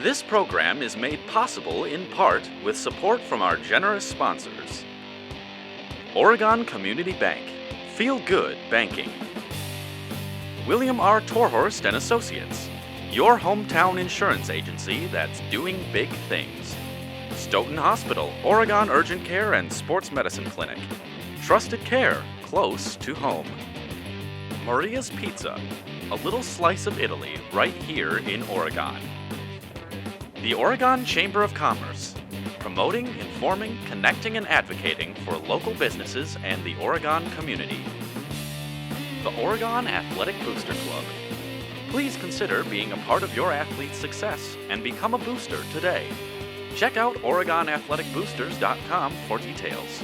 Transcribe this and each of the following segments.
This program is made possible in part with support from our generous sponsors. Oregon Community Bank. Feel good banking. William R. Torhorst and Associates. Your hometown insurance agency that's doing big things. Stoughton Hospital, Oregon Urgent Care and Sports Medicine Clinic. Trusted care, close to home. Maria's Pizza, a little slice of Italy right here in Oregon. The Oregon Chamber of Commerce, promoting, informing, connecting, and advocating for local businesses and the Oregon community. The Oregon Athletic Booster Club. Please consider being a part of your athlete's success and become a booster today. Check out OregonAthleticBoosters.com for details.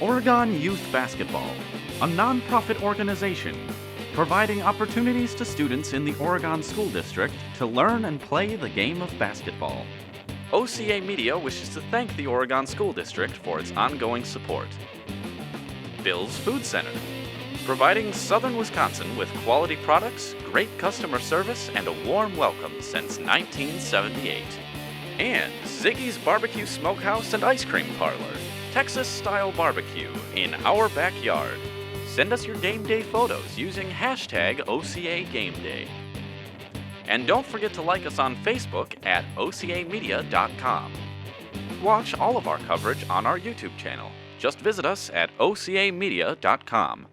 Oregon Youth Basketball, a nonprofit organization providing opportunities to students in the Oregon School District to learn and play the game of basketball. OCAmedia wishes to thank the Oregon School District for its ongoing support. Bill's Food Center, providing Southern Wisconsin with quality products, great customer service, and a warm welcome since 1978. And Ziggy's Barbecue Smokehouse and Ice Cream Parlor, Texas-style barbecue in our backyard. Send us your game day photos using hashtag OCAGameDay. And don't forget to like us on Facebook at OCAmedia.com. Watch all of our coverage on our YouTube channel. Just visit us at OCAmedia.com.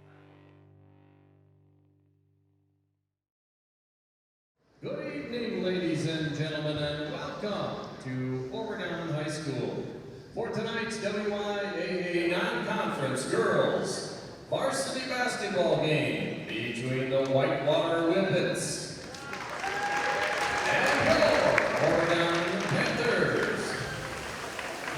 Good evening, ladies and gentlemen, and welcome to Oregon High School for tonight's WIAA non-conference girls varsity basketball game between the Whitewater Whippets and your Oregon Panthers.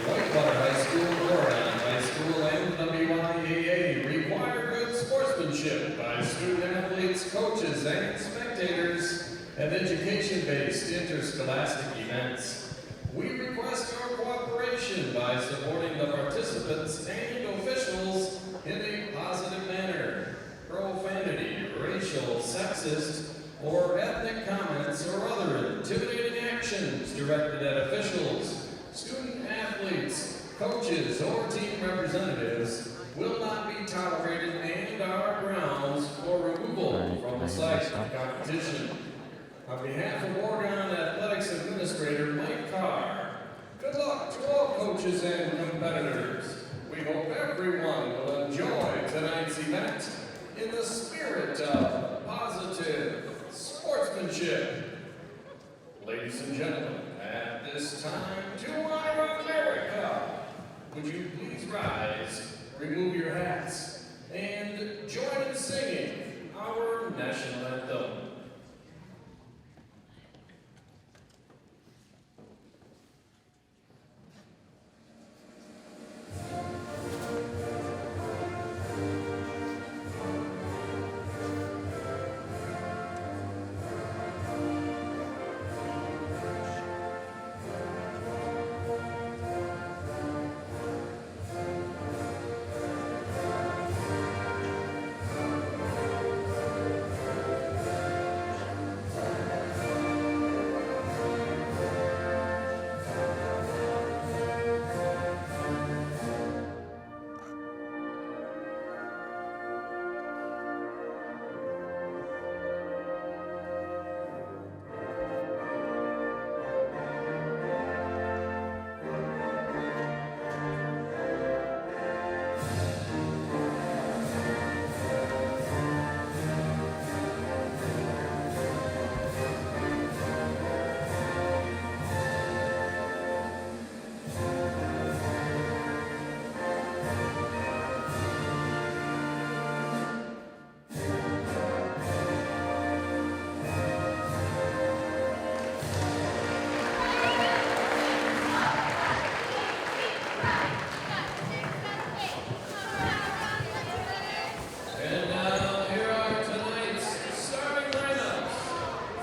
Whitewater High School, Oregon High School, and WIAA require good sportsmanship by student athletes, coaches, and spectators and education-based interscholastic events. We request your cooperation by supporting the participants and officials in a positive manner. Profanity, racial, sexist, or ethnic comments or other intimidating actions directed at officials, student athletes, coaches, or team representatives will not be tolerated and are grounds for removal from the site of competition. On behalf of Oregon Athletics Administrator Mike Carr, good luck to all coaches and competitors. We hope everyone will enjoy tonight's event in the spirit of positive sportsmanship. Ladies and gentlemen, at this time, to honor America, would you please rise, remove your hats, and join in singing our national anthem.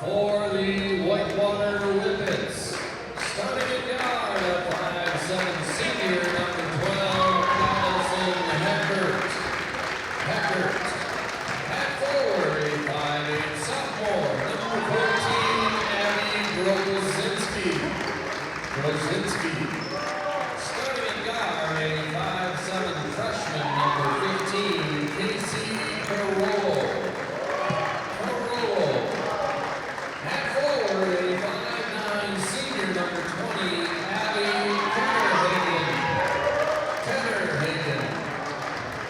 For the Whitewater Whippets, starting at guard at 5'7" senior, number 12, Allison Hackert. At forward, a 5'8" sophomore, number 14, Abby Brozinski. Grozinski. Starting at guard, a 5'7" freshman, number 15, Casey Carollo. At forward, a 5'9" senior, number 20, Abby Ketterhagen.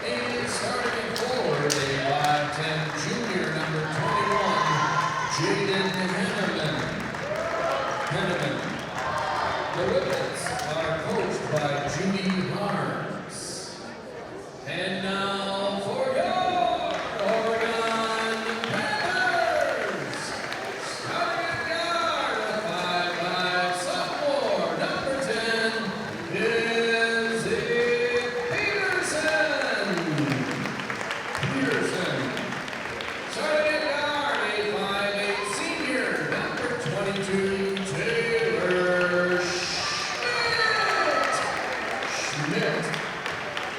And starting forward, a 5'10" junior, number 21, Jaden Henneman. The Whippets are coached by Judy Harms. And now for your Oregon Panthers. Starting at guard, a 5'5" sophomore, number 10, Izzy Peterson. Starting at guard, a 5'8" senior, number 22, Taylor Schmidt.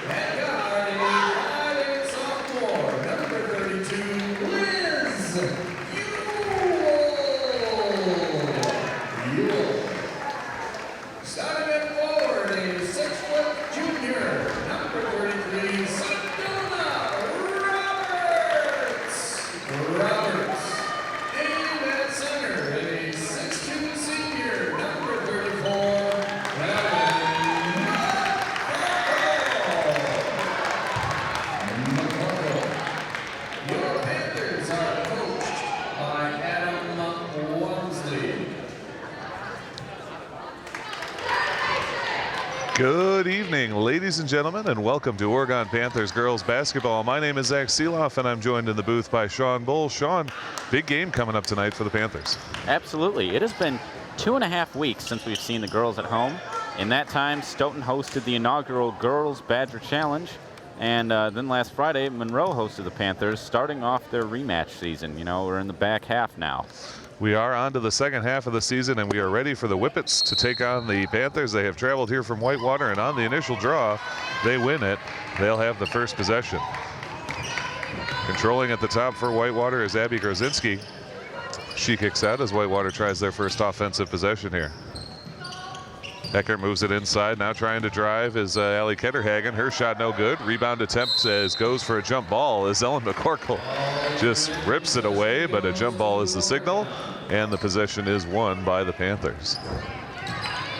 At guard, a 5'8" sophomore, number 32, Liz Ewell. Starting at forward, a 6-foot junior, number 33, Sedona Roberts. And at center, a 6'2" senior, number 34, Evan McCorkle. Your Panthers are coached by Adam Walmsley. Good evening, ladies and gentlemen, and welcome to Oregon Panthers girls basketball. My name is Zach Seeloff, and I'm joined in the booth by Sean Bull. Sean, big game coming up tonight for the Panthers. Absolutely. It has been 2.5 weeks since we've seen the girls at home. In that time, Stoughton hosted the inaugural Girls Badger Challenge, and then last Friday, Monroe hosted the Panthers, starting off their rematch season. You know, we're in the back half now. We are on to the second half of the season, and we are ready for the Whippets to take on the Panthers. They have traveled here from Whitewater, and on the initial draw, they win it. They'll have the first possession. Controlling at the top for Whitewater is Abby Grozinski. She kicks out as Whitewater tries their first offensive possession here. Eckert moves it inside. Now trying to drive is Allie Ketterhagen. Her shot no good. Rebound attempt goes for a jump ball as Ellen McCorkle just rips it away, but a jump ball is the signal, and the possession is won by the Panthers.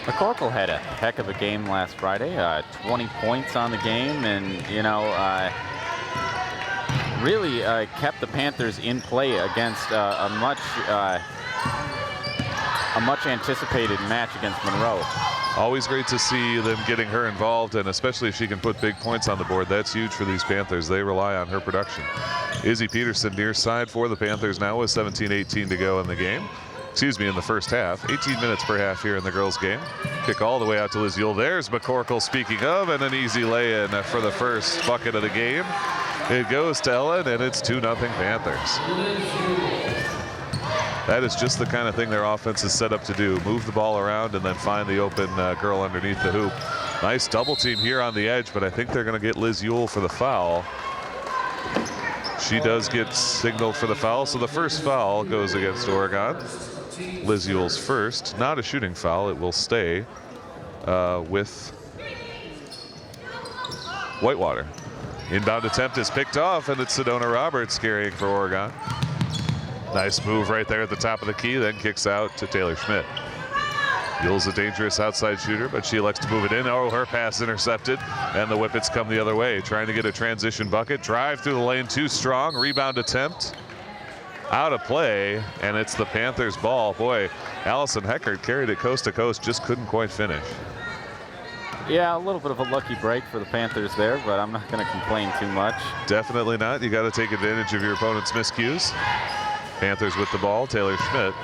McCorkle had a heck of a game last Friday, 20 points on the game, and, you know, really kept the Panthers in play against a much anticipated match against Monroe. Always great to see them getting her involved, and especially if she can put big points on the board. That's huge for these Panthers. They rely on her production. Izzy Peterson near side for the Panthers now with 17-18 to go in the game. Excuse me, in the first half. 18 minutes per half here in the girls' game. Kick all the way out to Liz Ewell. There's McCorkle, speaking of, and an easy lay-in for the first bucket of the game. It goes to Ellen, and it's 2-0 Panthers. That is just the kind of thing their offense is set up to do. Move the ball around and then find the open girl underneath the hoop. Nice double team here on the edge, but I think they're going to get Liz Ewell for the foul. She does get signaled for the foul, so the first foul goes against Oregon. Liz Ewell's first, not a shooting foul. It will stay with Whitewater. Inbound attempt is picked off, and it's Sedona Roberts carrying for Oregon. Nice move right there at the top of the key, then kicks out to Taylor Schmidt. Ewell's a dangerous outside shooter, but she elects to move it in. Oh, her pass intercepted, and the Whippets come the other way, trying to get a transition bucket. Drive through the lane, too strong. Rebound attempt out of play, and it's the Panthers' ball. Boy, Allison Heckert carried it coast to coast, just couldn't quite finish. Yeah, a little bit of a lucky break for the Panthers there, but I'm not going to complain too much. Definitely not. You got to take advantage of your opponent's miscues. Panthers with the ball. Taylor Schmidt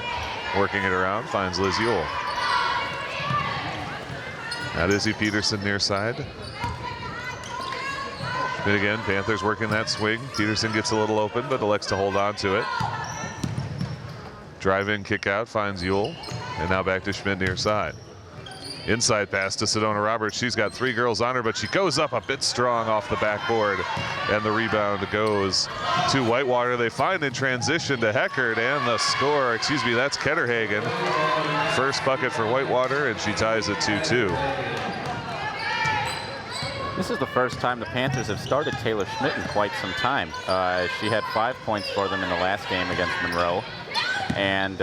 working it around, finds Liz Ewell. Now Izzy Peterson near side. Schmidt again, Panthers working that swing. Peterson gets a little open, but elects to hold on to it. Drive in, kick out, finds Ewell. And now back to Schmidt near side. Inside pass to Sedona Roberts. She's got 3 girls on her, but she goes up a bit strong off the backboard, and the rebound goes to Whitewater. They find in transition to Heckert, and the score, that's Ketterhagen. First bucket for Whitewater, and she ties it 2-2. This is the first time the Panthers have started Taylor Schmidt in quite some time. She had 5 points for them in the last game against Monroe, and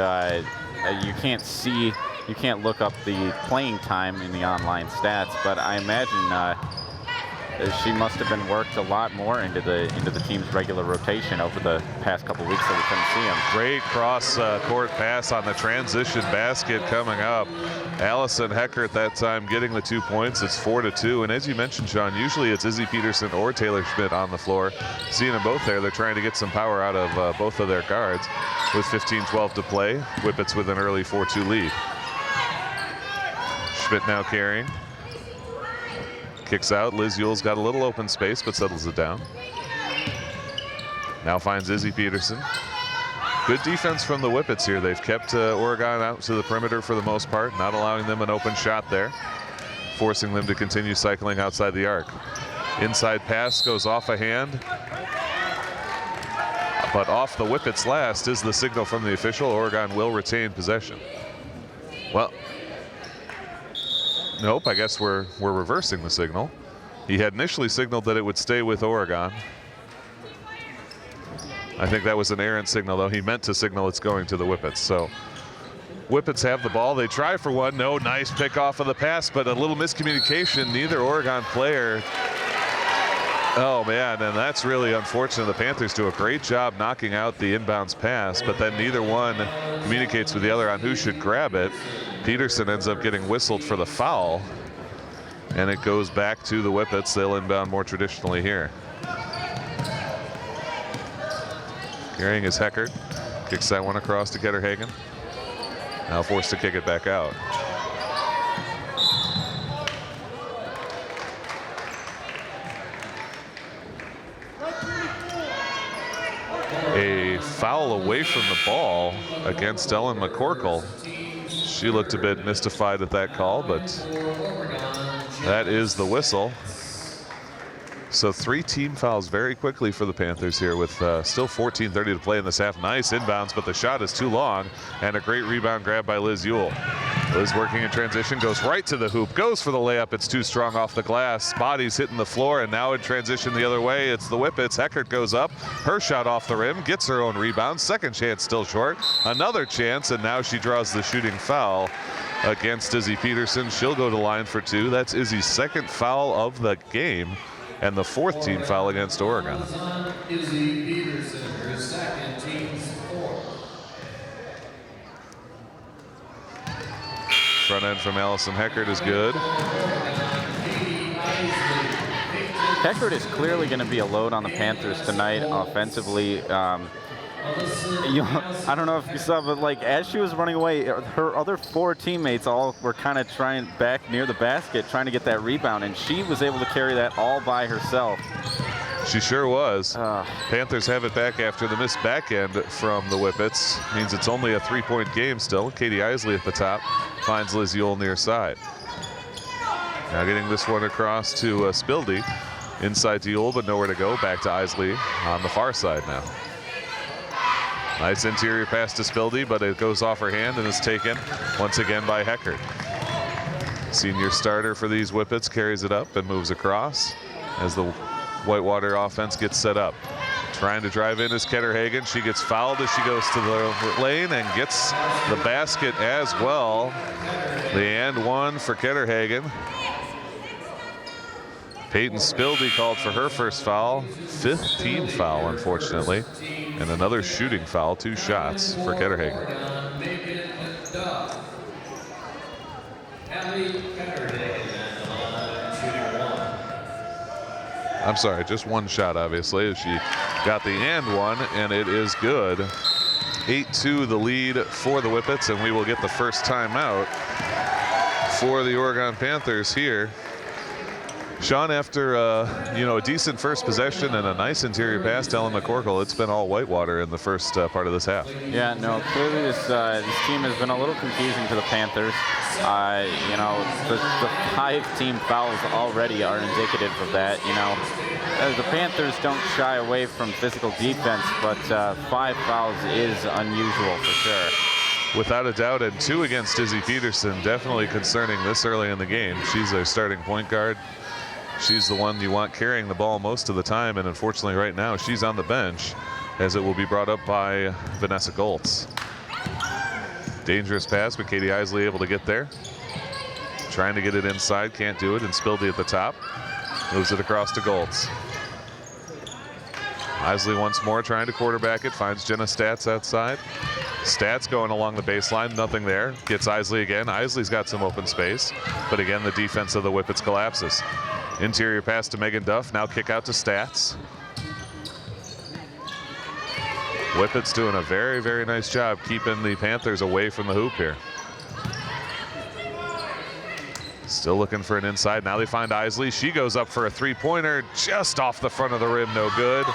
you can't look up the playing time in the online stats, but I imagine she must have been worked a lot more into the team's regular rotation over the past couple weeks that we couldn't see them. Great cross-court pass on the transition basket coming up. Allison Heckert that time getting the 2 points. It's 4-2, and as you mentioned, Sean, usually it's Izzy Peterson or Taylor Schmidt on the floor. Seeing them both there, they're trying to get some power out of both of their guards. With 15-12 to play, Whippets with an early 4-2 lead. Schmidt now carrying. Kicks out. Liz Yule's got a little open space, but settles it down. Now finds Izzy Peterson. Good defense from the Whippets here. They've kept Oregon out to the perimeter for the most part, not allowing them an open shot there, forcing them to continue cycling outside the arc. Inside pass goes off a hand, but off the Whippets last is the signal from the official. Oregon will retain possession. Well, nope, I guess we're reversing the signal. He had initially signaled that it would stay with Oregon. I think that was an errant signal, though. He meant to signal it's going to the Whippets. So Whippets have the ball. They try for one. No, nice pick off of the pass, but a little miscommunication. Neither Oregon player. Oh, man, and that's really unfortunate. The Panthers do a great job knocking out the inbounds pass, but then neither one communicates with the other on who should grab it. Peterson ends up getting whistled for the foul, and it goes back to the Whippets. They'll inbound more traditionally here. Carrying is Heckert. Kicks that one across to Ketterhagen. Now forced to kick it back out. A foul away from the ball against Ellen McCorkle. She looked a bit mystified at that call, but that is the whistle. So 3 team fouls very quickly for the Panthers here with still 14:30 to play in this half. Nice inbounds, but the shot is too long, and a great rebound grab by Liz Yule. Liz working in transition, goes right to the hoop, goes for the layup. It's too strong off the glass. Body's hitting the floor, and now in transition the other way, it's the Whippets. Heckert goes up, her shot off the rim, gets her own rebound. Second chance still short. Another chance, and now she draws the shooting foul against Izzy Peterson. She'll go to line for 2. That's Izzy's second foul of the game, and the 4th team foul against Oregon. Izzy Peterson, her second, team's 4th. Front end from Allison Heckert is good. Heckert is clearly going to be a load on the Panthers tonight offensively. I don't know if you saw, but like as she was running away, her other 4 teammates all were kind of trying back near the basket, trying to get that rebound, and she was able to carry that all by herself. She sure was. Panthers have it back after the missed back end from the Whippets. Means it's only a 3-point game still. Katie Isley at the top finds Liz Yule near side. Now getting this one across to Spildy. Inside to Yule, but nowhere to go. Back to Isley on the far side now. Nice interior pass to Spildy, but it goes off her hand and is taken once again by Heckert. Senior starter for these Whippets carries it up and moves across as the Whitewater offense gets set up. Trying to drive in is Ketterhagen. She gets fouled as she goes to the lane and gets the basket as well. The and one for Ketterhagen. Peyton Spildy called for her first foul. 5th team foul, unfortunately. And another shooting foul, 2 shots for Ketterhagen. I'm sorry, just 1 shot, obviously. She got the and one, and it is good. 8-2 the lead for the Whippets, and we will get the first timeout for the Oregon Panthers here Sean, after a decent first possession and a nice interior pass to Ellen McCorkle, it's been all Whitewater in the first part of this half. Yeah, no, clearly this team has been a little confusing to the Panthers. The 5 team fouls already are indicative of that. The Panthers don't shy away from physical defense, but 5 fouls is unusual for sure. Without a doubt, and 2 against Izzy Peterson, definitely concerning this early in the game. She's their starting point guard. She's the one you want carrying the ball most of the time, and unfortunately right now she's on the bench, as it will be brought up by Vanessa Goltz. Dangerous pass, but Katie Isley able to get there. Trying to get it inside, can't do it, and Spildy at the top. Moves it across to Goltz. Isley once more trying to quarterback it, finds Jenna Stats outside. Stats going along the baseline, nothing there. Gets Isley again. Isley's got some open space, but again the defense of the Whippets collapses. Interior pass to Megan Duff, now kick out to Stats. Whippets doing a very, very nice job keeping the Panthers away from the hoop here. Still looking for an inside. Now they find Isley. She goes up for a 3-pointer, just off the front of the rim, no good.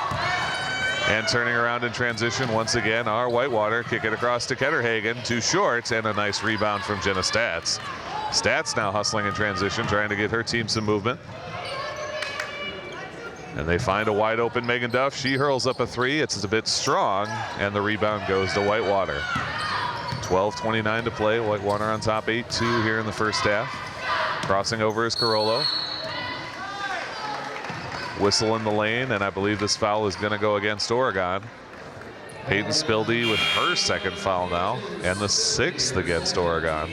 And turning around in transition once again, our Whitewater kick it across to Ketterhagen, too short, and a nice rebound from Jenna Stats. Stats now hustling in transition, trying to get her team some movement. And they find a wide open Megan Duff. She hurls up a 3. It's a bit strong, and the rebound goes to Whitewater. 12:29 to play. Whitewater on top 8-2 here in the first half. Crossing over is Carollo. Whistle in the lane, and I believe this foul is going to go against Oregon. Peyton Spildy with her second foul now, and the 6th against Oregon.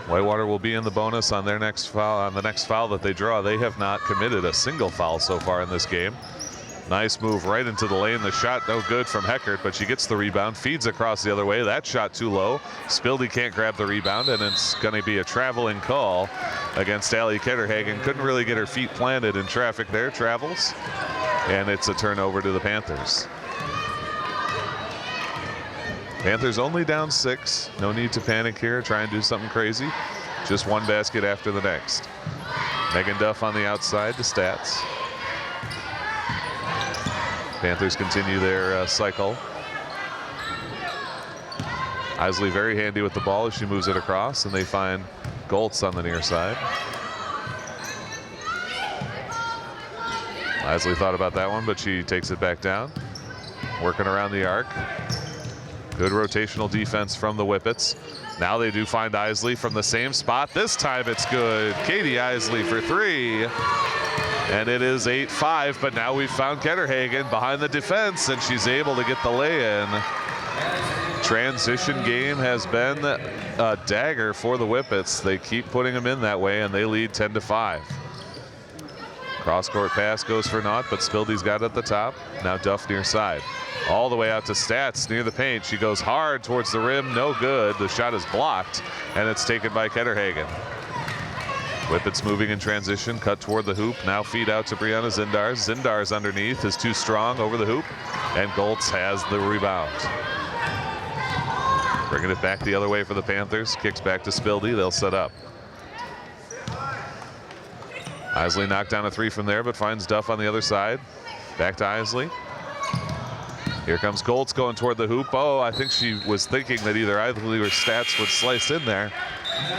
Whitewater will be in the bonus on their next foul, on the next foul that they draw. They have not committed a single foul so far in this game. Nice move right into the lane. The shot no good from Heckert, but she gets the rebound, feeds across the other way. That shot too low. Spildy can't grab the rebound, and it's going to be a traveling call against Allie Ketterhagen. Couldn't really get her feet planted in traffic there. Travels, and it's a turnover to the Panthers. Panthers only down 6. No need to panic here. Try and do something crazy. Just one basket after the next. Megan Duff on the outside to Stats. Panthers continue their cycle. Isley very handy with the ball as she moves it across, and they find Goltz on the near side. Isley thought about that one, but she takes it back down. Working around the arc. Good rotational defense from the Whippets. Now they do find Isley from the same spot. This time it's good. Katie Isley for 3. And it is 8-5, but now we've found Ketterhagen behind the defense, and she's able to get the lay-in. Transition game has been a dagger for the Whippets. They keep putting them in that way, and they lead 10-5. Cross-court pass goes for naught, but Spildy's got it at the top. Now Duff near side. All the way out to Stats near the paint. She goes hard towards the rim, no good. The shot is blocked, and it's taken by Ketterhagen. Whippets moving in transition, cut toward the hoop. Now feed out to Brianna Zindars. Zindars underneath is too strong over the hoop, and Goltz has the rebound. Bringing it back the other way for the Panthers. Kicks back to Spildy. They'll set up. Isley knocked down a 3 from there, but finds Duff on the other side. Back to Isley. Here comes Goltz going toward the hoop. Oh, I think she was thinking that either Isley or Stats would slice in there.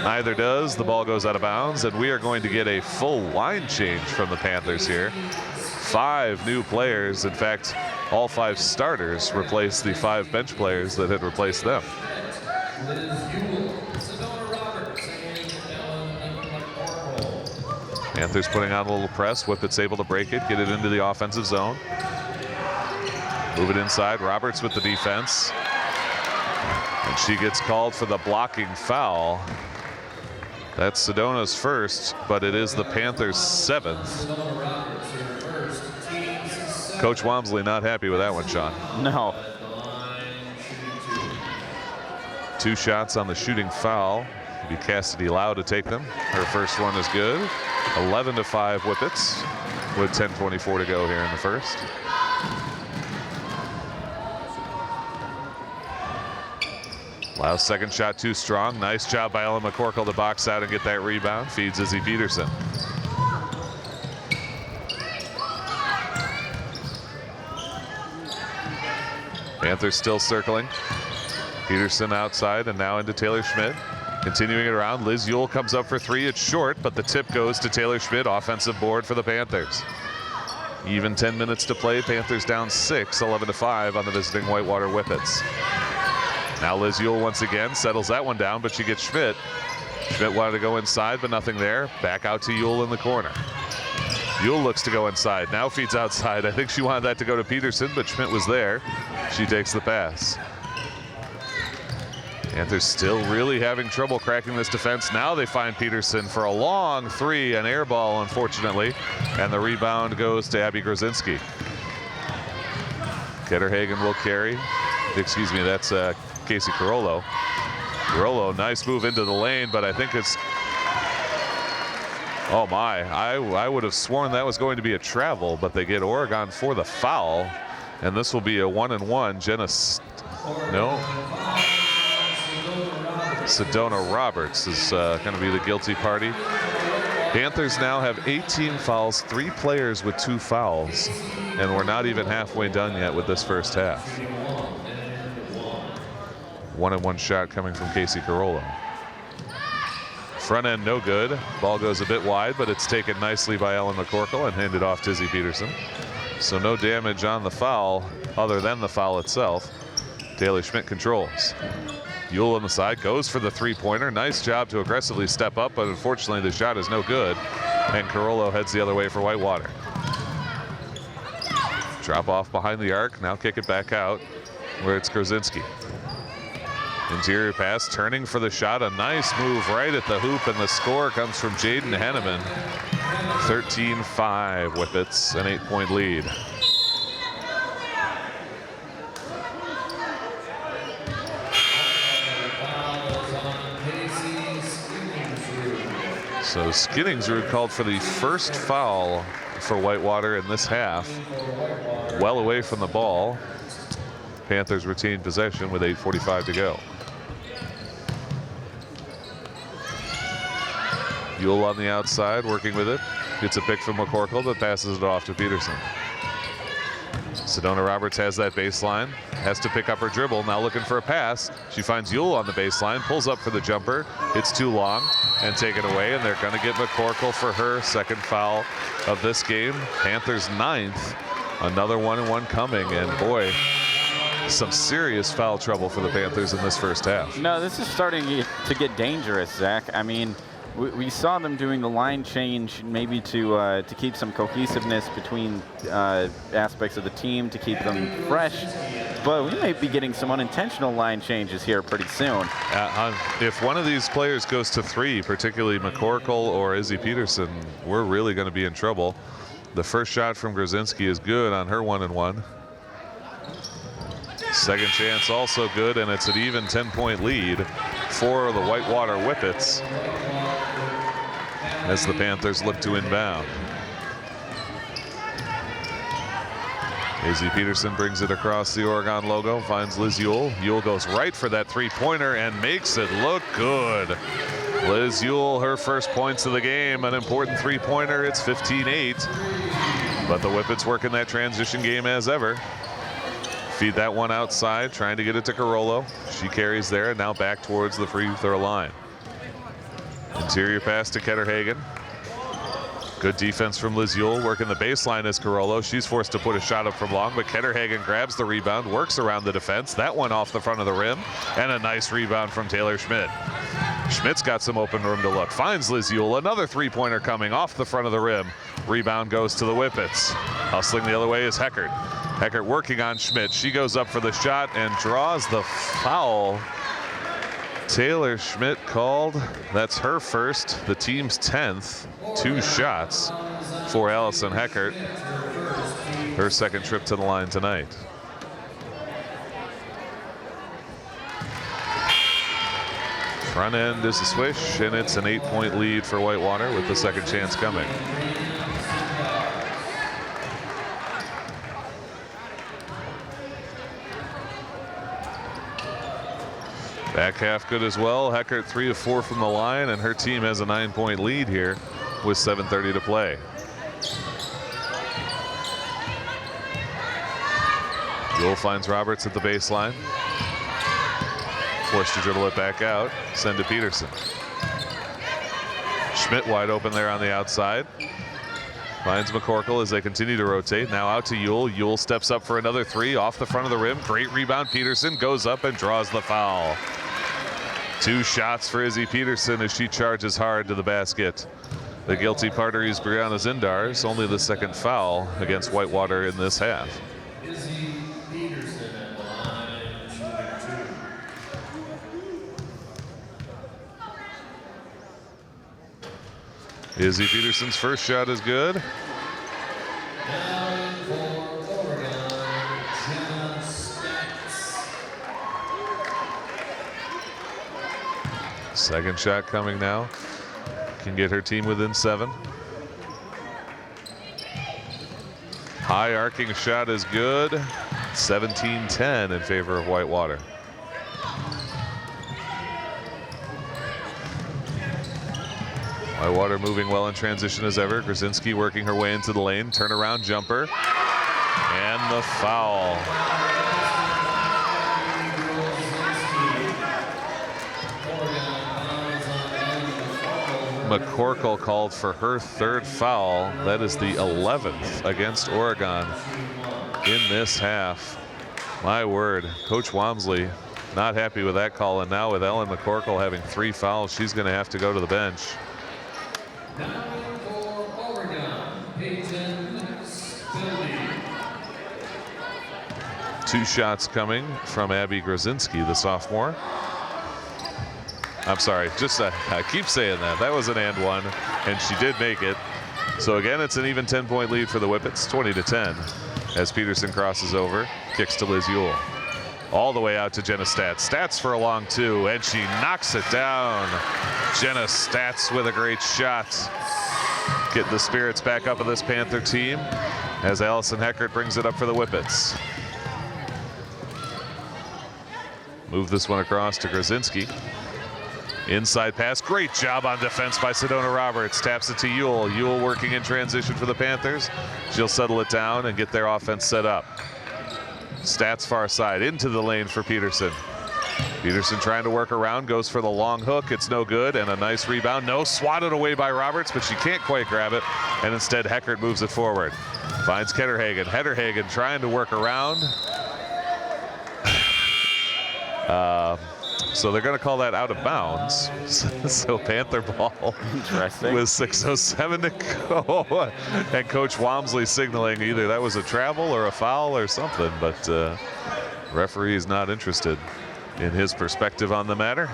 Neither does. The ball goes out of bounds, and we are going to get a full line change from the Panthers here. 5 new players. In fact, all 5 starters replaced the 5 bench players that had replaced them. Panthers putting on a little press. Whippets able to break it, get it into the offensive zone. Move it inside. Roberts with the defense. And she gets called for the blocking foul. That's Sedona's first, but it is the Panthers' 7th. Coach Walmsley not happy with that one, Sean. No. 2 shots on the shooting foul. It'll be Cassidy Lau to take them. Her first one is good. 11-5 Whippets with 10:24 to go here in the first. Lau's second shot too strong. Nice job by Ellen McCorkle to box out and get that rebound. Feeds Izzy Peterson. Panthers still circling. Peterson outside and now into Taylor Schmidt. Continuing it around, Liz Yule comes up for three. It's short, but the tip goes to Taylor Schmidt. Offensive board for the Panthers. Even 10 minutes to play. Panthers down 6, 11-5 on the visiting Whitewater Whippets. Now Liz Yule once again settles that one down, but she gets Schmidt. Schmidt wanted to go inside, but nothing there. Back out to Yule in the corner. Yule looks to go inside, now feeds outside. I think she wanted that to go to Peterson, but Schmidt was there. She takes the pass. Panthers still really having trouble cracking this defense. Now they find Peterson for a long three, an air ball, unfortunately. And the rebound goes to Abby Grzinski. Ketterhagen will carry. Excuse me, that's Casey Carollo. Carollo, nice move into the lane, but I think it's... Oh my, I would have sworn that was going to be a travel, but they get Oregon for the foul. And this will be a 1-and-1. Sedona Roberts is going to be the guilty party. Panthers now have 18 fouls, 3 players with 2 fouls, and we're not even halfway done yet with this first half. 1-and-1 shot coming from Casey Carollo. Front end no good. Ball goes a bit wide, but it's taken nicely by Ellen McCorkle and handed off to Izzy Peterson. So no damage on the foul other than the foul itself. Taylor Schmidt controls. Yule on the side goes for the three-pointer. Nice job to aggressively step up, but unfortunately the shot is no good. And Carollo heads the other way for Whitewater. Drop off behind the arc. Now kick it back out where it's Grzinski. Interior pass, turning for the shot. A nice move right at the hoop, and the score comes from Jaden Henneman. 13-5 Whippets, an 8-point lead. So Skillingsrud called for the first foul for Whitewater in this half. Well away from the ball. Panthers retain possession with 8:45 to go. Yule on the outside, working with it. Gets a pick from McCorkle, but passes it off to Peterson. Sedona Roberts has that baseline, has to pick up her dribble, now looking for a pass. She finds Yule on the baseline, pulls up for the jumper. It's too long and taken away, and they're going to get McCorkle for her second foul of this game. Panthers 9th, another 1-and-1 coming, and boy, some serious foul trouble for the Panthers in this first half. No, this is starting to get dangerous, Zach. I mean, we saw them doing the line change maybe to keep some cohesiveness between aspects of the team, to keep them fresh. But we may be getting some unintentional line changes here pretty soon. If one of these players goes to three, particularly McCorkle or Izzy Peterson, we're really going to be in trouble. The first shot from Grzinski is good on her 1-and-1. Second chance also good, and it's an even 10-point lead for the Whitewater Whippets as the Panthers look to inbound. Izzy Peterson brings it across the Oregon logo, finds Liz Yule. Yule goes right for that three-pointer and makes it look good. Liz Yule, her first points of the game, an important three-pointer. It's 15-8, but the Whippets working that transition game as ever. Feed that one outside, trying to get it to Carollo. She carries there, and now back towards the free throw line. Interior pass to Ketterhagen. Good defense from Liz Yule, working the baseline as Carollo. She's forced to put a shot up from long, but Ketterhagen grabs the rebound, works around the defense. That one off the front of the rim, and a nice rebound from Taylor Schmidt. Schmidt's got some open room to look. Finds Liz Yule, another three-pointer coming off the front of the rim. Rebound goes to the Whippets. Hustling the other way is Heckert. Heckert working on Schmidt. She goes up for the shot and draws the foul. Taylor Schmidt called. That's her first, the team's 10th. 2 shots for Allison Heckert. Her second trip to the line tonight. Front end is a swish, and it's an 8-point lead for Whitewater with the second chance coming. Back half good as well. Heckert 3 of 4 from the line, and her team has a 9-point lead here with 7:30 to play. Jewell finds Roberts at the baseline. Forced to dribble it back out. Send to Peterson. Schmidt wide open there on the outside. Finds McCorkle as they continue to rotate. Now out to Ewell. Ewell steps up for another 3 off the front of the rim. Great rebound. Peterson goes up and draws the foul. 2 shots for Izzy Peterson as she charges hard to the basket. The guilty partner is Brianna Zindars. Only the second foul against Whitewater in this half. Izzy Peterson at the line, shooting 2. Izzy Peterson's first shot is good. Down for Oregon, Jenna Stacks. Second shot coming now. Can get her team within 7. High arcing shot is good. 17-10 in favor of Whitewater. Whitewater moving well in transition as ever. Grzinski working her way into the lane. Turnaround jumper. And the foul. McCorkle called for her 3rd foul. That is the 11th against Oregon in this half. My word, Coach Walmsley not happy with that call, and now with Ellen McCorkle having 3 fouls, she's going to have to go to the bench. Down for Oregon, Peyton Spilby. 2 shots coming from Abby Grzinski, the sophomore. I'm sorry, I keep saying that. That was an and one, and she did make it. So again, it's an even 10-point lead for the Whippets, 20-10, as Peterson crosses over, kicks to Liz Ewell. All the way out to Jenna Stats. Stats for a long 2, and she knocks it down. Jenna Stats with a great shot. Getting the spirits back up of this Panther team as Allison Heckert brings it up for the Whippets. Move this one across to Grzinski. Inside pass, great job on defense by Sedona Roberts. Taps it to Ewell. Ewell working in transition for the Panthers. She'll settle it down and get their offense set up. Stats far side, into the lane for Peterson. Peterson trying to work around, goes for the long hook. It's no good, and a nice rebound. No, swatted away by Roberts, but she can't quite grab it, and instead Heckert moves it forward. Finds Ketterhagen. Hedderhagen trying to work around. So they're going to call that out of bounds. So Panther ball. Interesting. With 6:07 to go. And Coach Walmsley signaling either that was a travel or a foul or something, but referee is not interested in his perspective on the matter.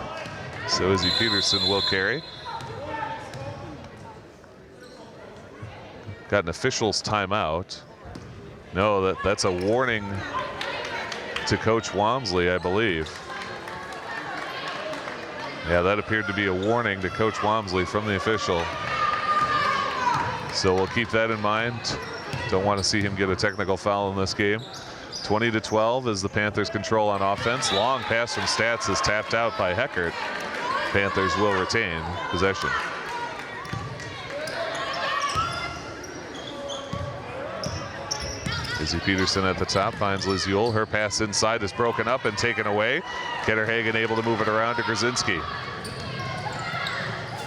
So Izzy Peterson will carry. Got an official's timeout. No, that's a warning to Coach Walmsley, I believe. Yeah, that appeared to be a warning to Coach Walmsley from the official. So we'll keep that in mind. Don't want to see him get a technical foul in this game. 20-12 is the Panthers' control on offense. Long pass from Stats is tapped out by Heckert. Panthers will retain possession. Izzy Peterson at the top finds Liz Ewell. Her pass inside is broken up and taken away. Ketterhagen able to move it around to Grzinski.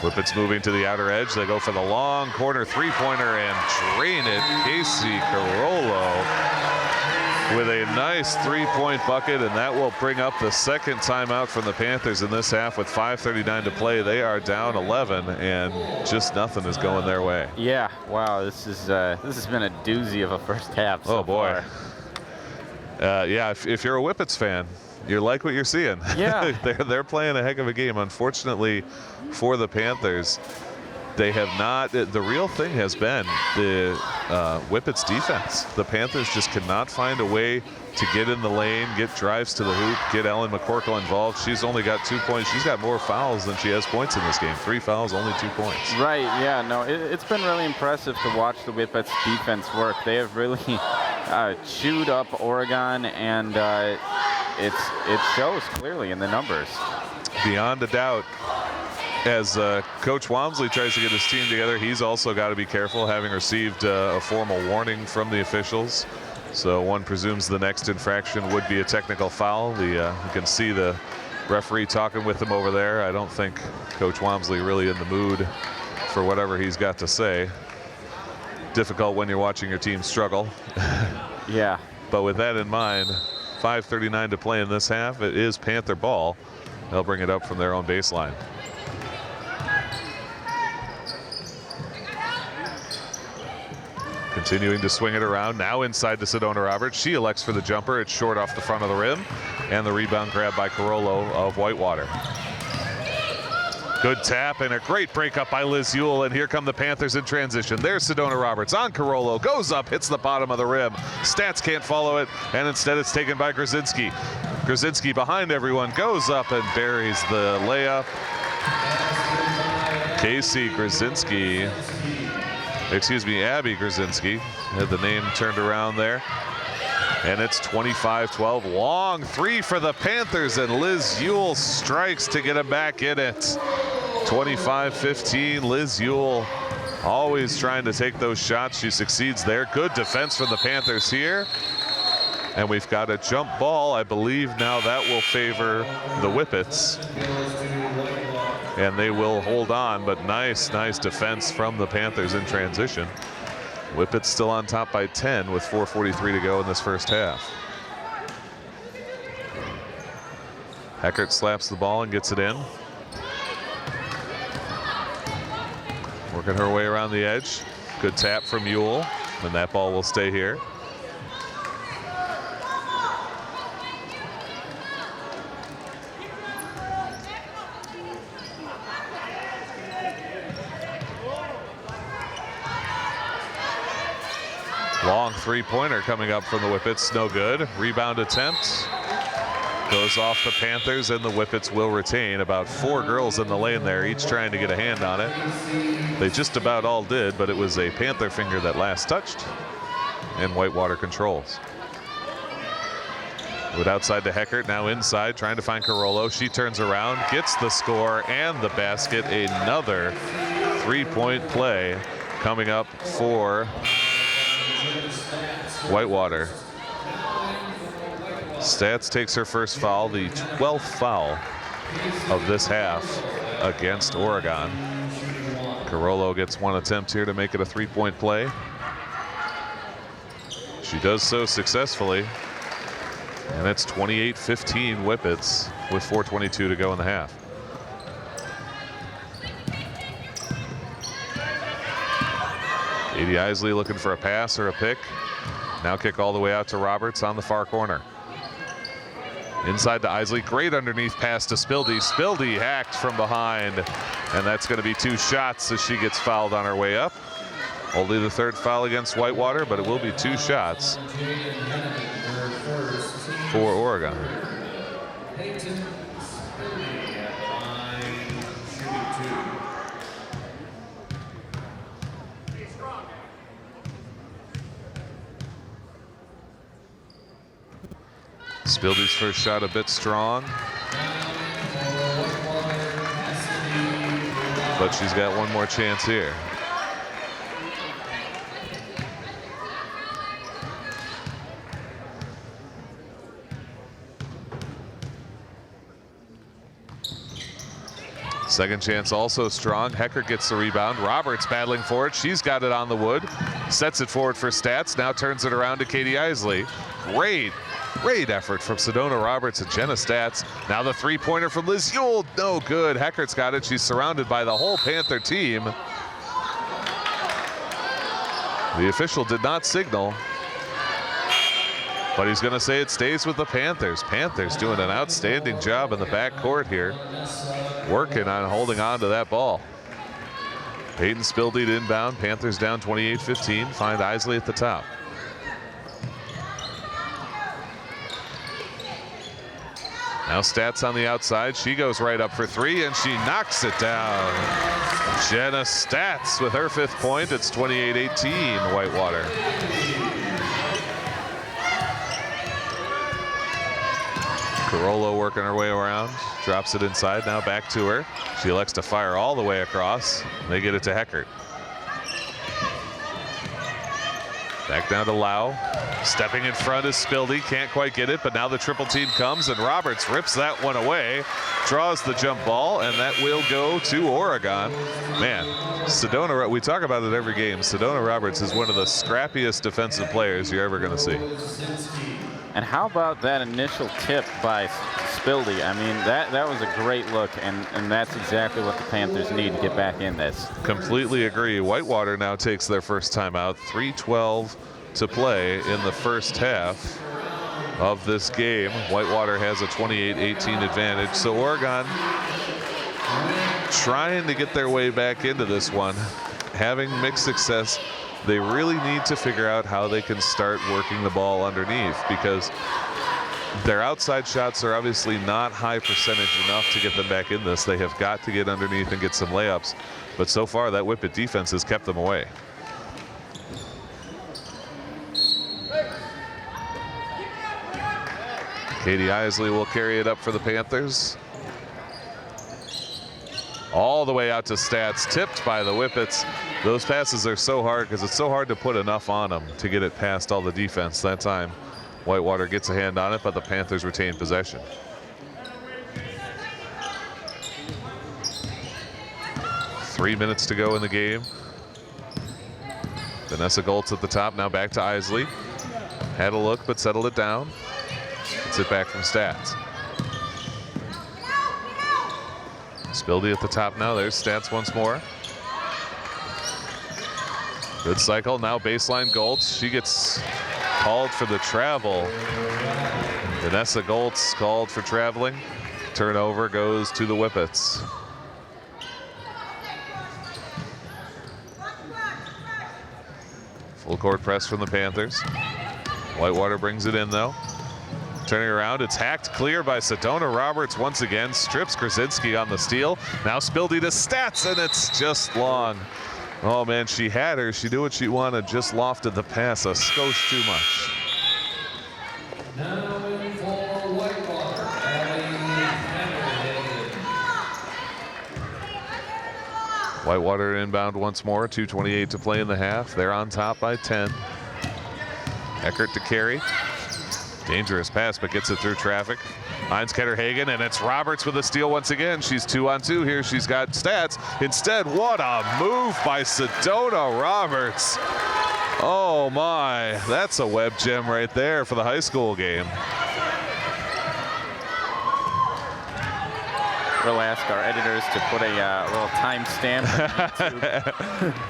Whippets moving to the outer edge. They go for the long corner 3-pointer and drain it. Casey Carollo with a nice 3-point bucket, and that will bring up the second timeout from the Panthers in this half with 5:39 to play. They are down 11, and just nothing is going their way. Yeah, wow, this has been a doozy of a first half so oh boy. Yeah, if you're a Whippets fan, you like what you're seeing. Yeah. they're playing a heck of a game. Unfortunately for the Panthers, they have not. The real thing has been the Whippets defense. The Panthers just cannot find a way to get in the lane, get drives to the hoop, get Ellen McCorkle involved. She's only got 2 points. She's got more fouls than she has points in this game. 3 fouls, only 2 points. Right, yeah, no, it's been really impressive to watch the Whippets defense work. They have really chewed up Oregon, and it shows clearly in the numbers. beyond a doubt, as Coach Walmsley tries to get his team together, he's also got to be careful, having received a formal warning from the officials. So one presumes the next infraction would be a technical foul. You can see the referee talking with him over there. I don't think Coach Walmsley really in the mood for whatever he's got to say. Difficult when you're watching your team struggle. Yeah. But with that in mind, 5:39 to play in this half. It is Panther ball. They'll bring it up from their own baseline. Continuing to swing it around, now inside to Sedona Roberts. She elects for the jumper. It's short off the front of the rim. And the rebound grab by Carollo of Whitewater. Good tap and a great breakup by Liz Ewell. And here come the Panthers in transition. There's Sedona Roberts on Carollo. Goes up, hits the bottom of the rim. Stats can't follow it. And instead it's taken by Grzinski. Grzinski behind everyone. Goes up and buries the layup. Casey Grzinski. Excuse me, Abby Grzinski had the name turned around there. And it's 25-12. Long three for the Panthers, and Liz Ewell strikes to get him back in it. 25-15. Liz Ewell always trying to take those shots. She succeeds there. Good defense from the Panthers here. And we've got a jump ball. I believe now that will favor the Whippets. And they will hold on, but nice defense from the Panthers in transition. Whippets still on top by 10 with 4:43 to go in this first half. Heckert slaps the ball and gets it in. Working her way around the edge. Good tap from Ewell, and that ball will stay here. Long three-pointer coming up from the Whippets, no good. Rebound attempt goes off the Panthers, and the Whippets will retain. About 4 girls in the lane there, each trying to get a hand on it. They just about all did, but it was a Panther finger that last touched, and Whitewater controls. With outside to Heckert, now inside, trying to find Carollo. She turns around, gets the score and the basket. Another three-point play coming up for Whitewater. Stats takes her first foul, the 12th foul of this half against Oregon. Carollo gets one attempt here to make it a three-point play. She does so successfully. And it's 28-15 Whippets with 4:22 to go in the half. Katie Isley looking for a pass or a pick. Now kick all the way out to Roberts on the far corner. Inside to Isley, great underneath pass to Spildy. Spildy hacked from behind, and that's going to be 2 shots as she gets fouled on her way up. Only the 3rd foul against Whitewater, but it will be 2 shots for Oregon. Spildy's first shot a bit strong, but she's got one more chance here. Second chance also strong. Heckert gets the rebound. Roberts battling for it. She's got it on the wood. Sets it forward for Stats. Now turns it around to Katie Isley. Great effort from Sedona Roberts and Jenna Stats. Now the three-pointer from Liz Ewell. No good. Heckert's got it. She's surrounded by the whole Panther team. The official did not signal, but he's going to say it stays with the Panthers. Panthers doing an outstanding job in the backcourt here, working on holding on to that ball. Peyton Spildy to inbound. Panthers down 28-15. Find Isley at the top. Now Stats on the outside. She goes right up for 3, and she knocks it down. Jenna Stats with her 5th point. It's 28-18 Whitewater. Carollo working her way around, drops it inside, now back to her. She elects to fire all the way across. They get it to Heckert. Back down to Lau. Stepping in front is Spildy, can't quite get it, but now the triple team comes and Roberts rips that one away, draws the jump ball, and that will go to Oregon. Man, Sedona, we talk about it every game. Sedona Roberts is one of the scrappiest defensive players you're ever going to see. And how about that initial tip by Spildy? I mean, that was a great look, and that's exactly what the Panthers need to get back in this. Completely agree. Whitewater now takes their first timeout. 3:12 to play in the first half of this game. Whitewater has a 28-18 advantage. So Oregon trying to get their way back into this one, having mixed success. They really need to figure out how they can start working the ball underneath, because their outside shots are obviously not high percentage enough to get them back in this. They have got to get underneath and get some layups, but so far that Whippet defense has kept them away. Katie Isley will carry it up for the Panthers. All the way out to Stats, tipped by the Whippets. Those passes are so hard because it's so hard to put enough on them to get it past all the defense. That time, Whitewater gets a hand on it, but the Panthers retain possession. Three minutes to go in the game. Vanessa Goltz at the top, now back to Isley. Had a look, but settled it down. Gets it back from Stats. Spildy at the top now. There's Stats once more. Good cycle. Now baseline Goltz. She gets called for the travel. Vanessa Goltz called for traveling. Turnover goes to the Whippets. Full court press from the Panthers. Whitewater brings it in though. Turning around, it's hacked clear by Sedona Roberts once again. Strips Krasinski on the steal. Now Spildy to Stats, and it's just long. Oh man, she had her. She knew what she wanted, just lofted the pass a skosh too much. Now in for Whitewater, Whitewater inbound once more. 2:28 to play in the half. They're on top by 10. Eckert to carry. Dangerous pass, but gets it through traffic. Finds Ketterhagen, and it's Roberts with a steal once again. She's 2-on-2 here. She's got Stats. Instead, what a move by Sedona Roberts. Oh my, that's a web gem right there for the high school game. We'll ask our editors to put a little timestamp.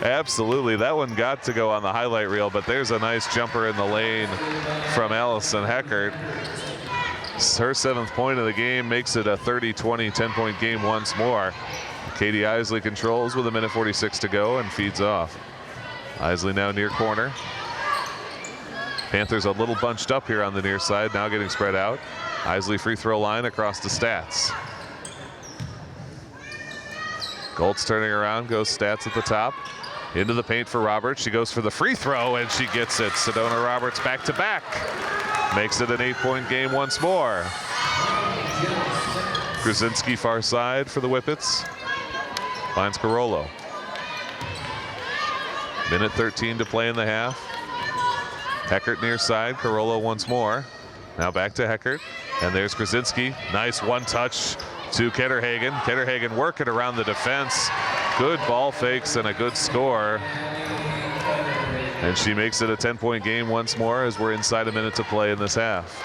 Absolutely, that one got to go on the highlight reel, but there's a nice jumper in the lane from Allison Heckert. Her 7th point of the game makes it a 30-20 10-point game once more. Katie Isley controls with 1:46 to go and feeds off. Isley now near corner. Panthers a little bunched up here on the near side, now getting spread out. Isley free throw line across to Stats. Goltz turning around, goes Stats at the top. Into the paint for Roberts. She goes for the free throw, and she gets it. Sedona Roberts back to back. Makes it an 8-point game once more. Krasinski far side for the Whippets. Finds Carollo. 1:13 to play in the half. Heckert near side. Carollo once more. Now back to Heckert. And there's Krasinski. Nice one-touch to Ketterhagen. Ketterhagen working around the defense. Good ball fakes and a good score. And she makes it a 10-point game once more as we're inside a minute to play in this half.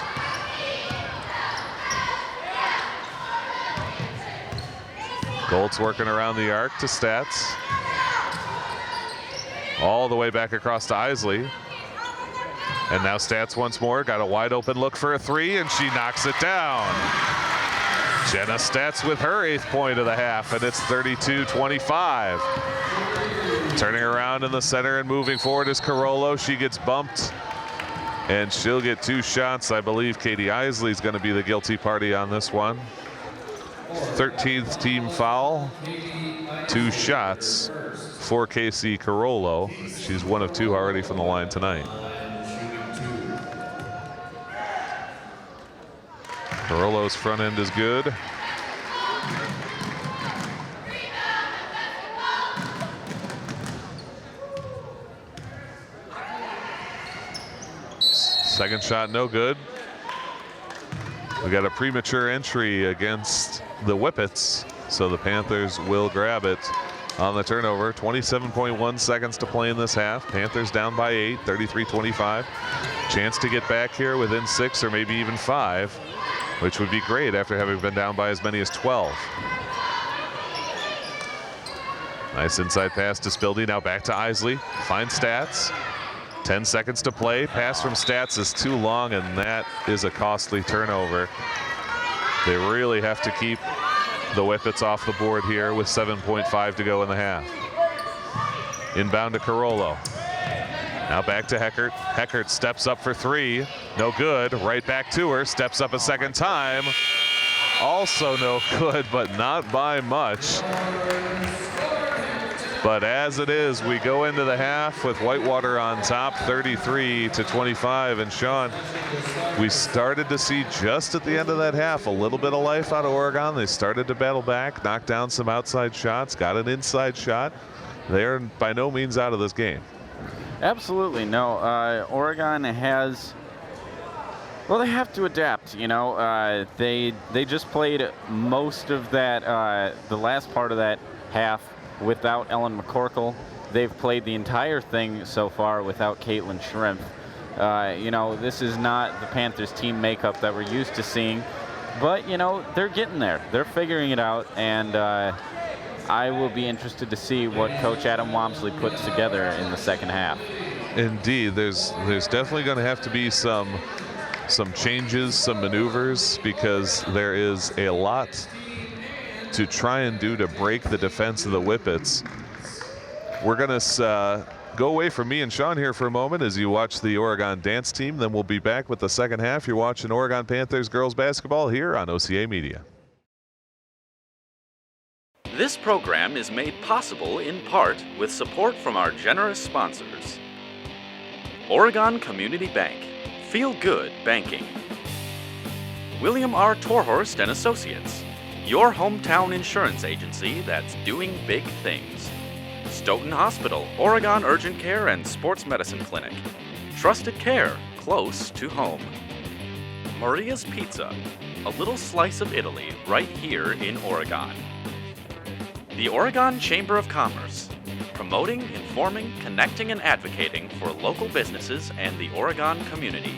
Goltz working around the arc to Stats. All the way back across to Isley. And now Stats once more. Got a wide open look for a three, and she knocks it down. Jenna Stats with her 8th point of the half, and it's 32-25. Turning around in the center and moving forward is Carollo. She gets bumped, and she'll get 2 shots. I believe Katie Isley's going to be the guilty party on this one. 13th team foul. 2 shots for Casey Carollo. She's 1 of 2 already from the line tonight. Carollo's front end is good. Second shot, no good. We got a premature entry against the Whippets, so the Panthers will grab it on the turnover. 27.1 seconds to play in this half. Panthers down by 8, 33-25. Chance to get back here within 6 or maybe even 5, which would be great after having been down by as many as 12. Nice inside pass to Spildy. Now back to Isley. Finds Stats. 10 seconds to play. Pass from Stats is too long, and that is a costly turnover. They really have to keep the Whippets off the board here with 7.5 to go in the half. Inbound to Carollo. Now back to Heckert. Heckert steps up for 3. No good. Right back to her. Steps up a second time. Also no good, but not by much. But as it is, we go into the half with Whitewater on top, 33-25. And Sean, we started to see just at the end of that half a little bit of life out of Oregon. They started to battle back, knock down some outside shots, got an inside shot. They're by no means out of this game. Absolutely no. Oregon has, well, they have to adapt. You know, they just played most of that, the last part of that half without Ellen McCorkle. They've played the entire thing so far without Caitlin Shrimp. You know, this is not the Panthers team makeup that we're used to seeing, but you know, they're getting there. They're figuring it out, and I will be interested to see what Coach Adam Wamsley puts together in the second half. Indeed, there's definitely going to have to be some changes, some maneuvers, because there is a lot to try and do to break the defense of the Whippets. We're going to go away from me and Sean here for a moment as you watch the Oregon dance team. Then we'll be back with the second half. You're watching Oregon Panthers girls basketball here on OCAmedia. This program is made possible in part with support from our generous sponsors. Oregon Community Bank. Feel good banking. William R. Torhorst and Associates. Your hometown insurance agency that's doing big things. Stoughton Hospital, Oregon Urgent Care and Sports Medicine Clinic. Trusted care, close to home. Maria's Pizza, a little slice of Italy right here in Oregon. The Oregon Chamber of Commerce, promoting, informing, connecting, and advocating for local businesses and the Oregon community.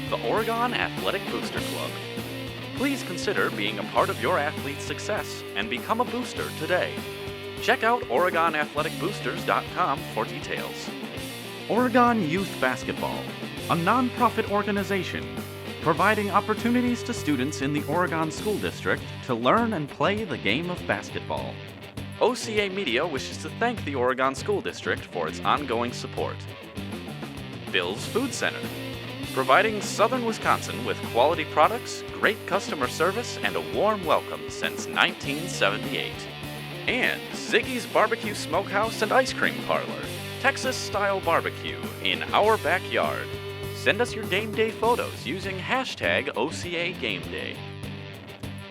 The Oregon Athletic Booster Club. Please consider being a part of your athlete's success and become a booster today. Check out OregonAthleticBoosters.com for details. Oregon Youth Basketball, a nonprofit organization providing opportunities to students in the Oregon School District to learn and play the game of basketball. OCAmedia wishes to thank the Oregon School District for its ongoing support. Bill's Food Center, providing Southern Wisconsin with quality products, great customer service, and a warm welcome since 1978. And Ziggy's Barbecue Smokehouse and Ice Cream Parlor, Texas-style barbecue in our backyard. Send us your game day photos using hashtag OCAGameDay.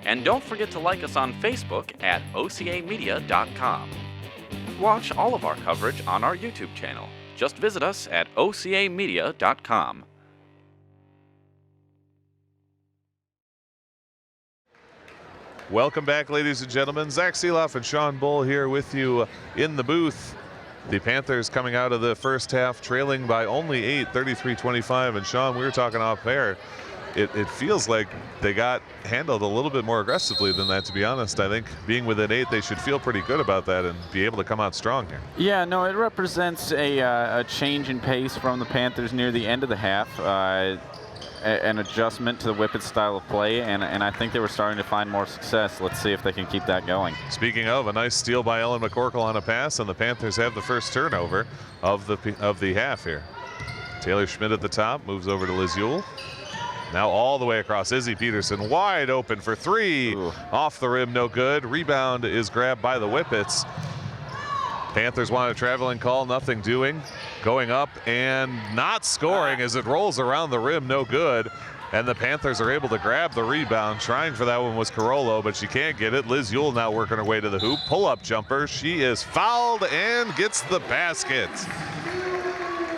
And don't forget to like us on Facebook at OCAmedia.com. Watch all of our coverage on our YouTube channel. Just visit us at OCAmedia.com. Welcome back, ladies and gentlemen. Zach Seeloff and Sean Bull here with you in the booth. The Panthers coming out of the first half trailing by only 8, 33-25. And Sean, we were talking off air. It feels like they got handled a little bit more aggressively than that, to be honest. I think being within 8, they should feel pretty good about that and be able to come out strong here. Yeah, no, it represents a change in pace from the Panthers near the end of the half. An adjustment to the Whippets style of play, and I think they were starting to find more success. Let's see if they can keep that going. Speaking of, a nice steal by Ellen McCorkle on a pass, and the Panthers have the first turnover of the half here. Taylor Schmidt at the top, moves over to Liz Yule. Now all the way across, Izzy Peterson wide open for 3. Ooh. Off the rim, no good. Rebound is grabbed by the Whippets. Panthers want a traveling call, nothing doing. Going up and not scoring as it rolls around the rim, no good. and the Panthers are able to grab the rebound. Trying for that one was Carollo, but she can't get it. Liz Yule now working her way to the hoop. Pull-up jumper. She is fouled and gets the basket.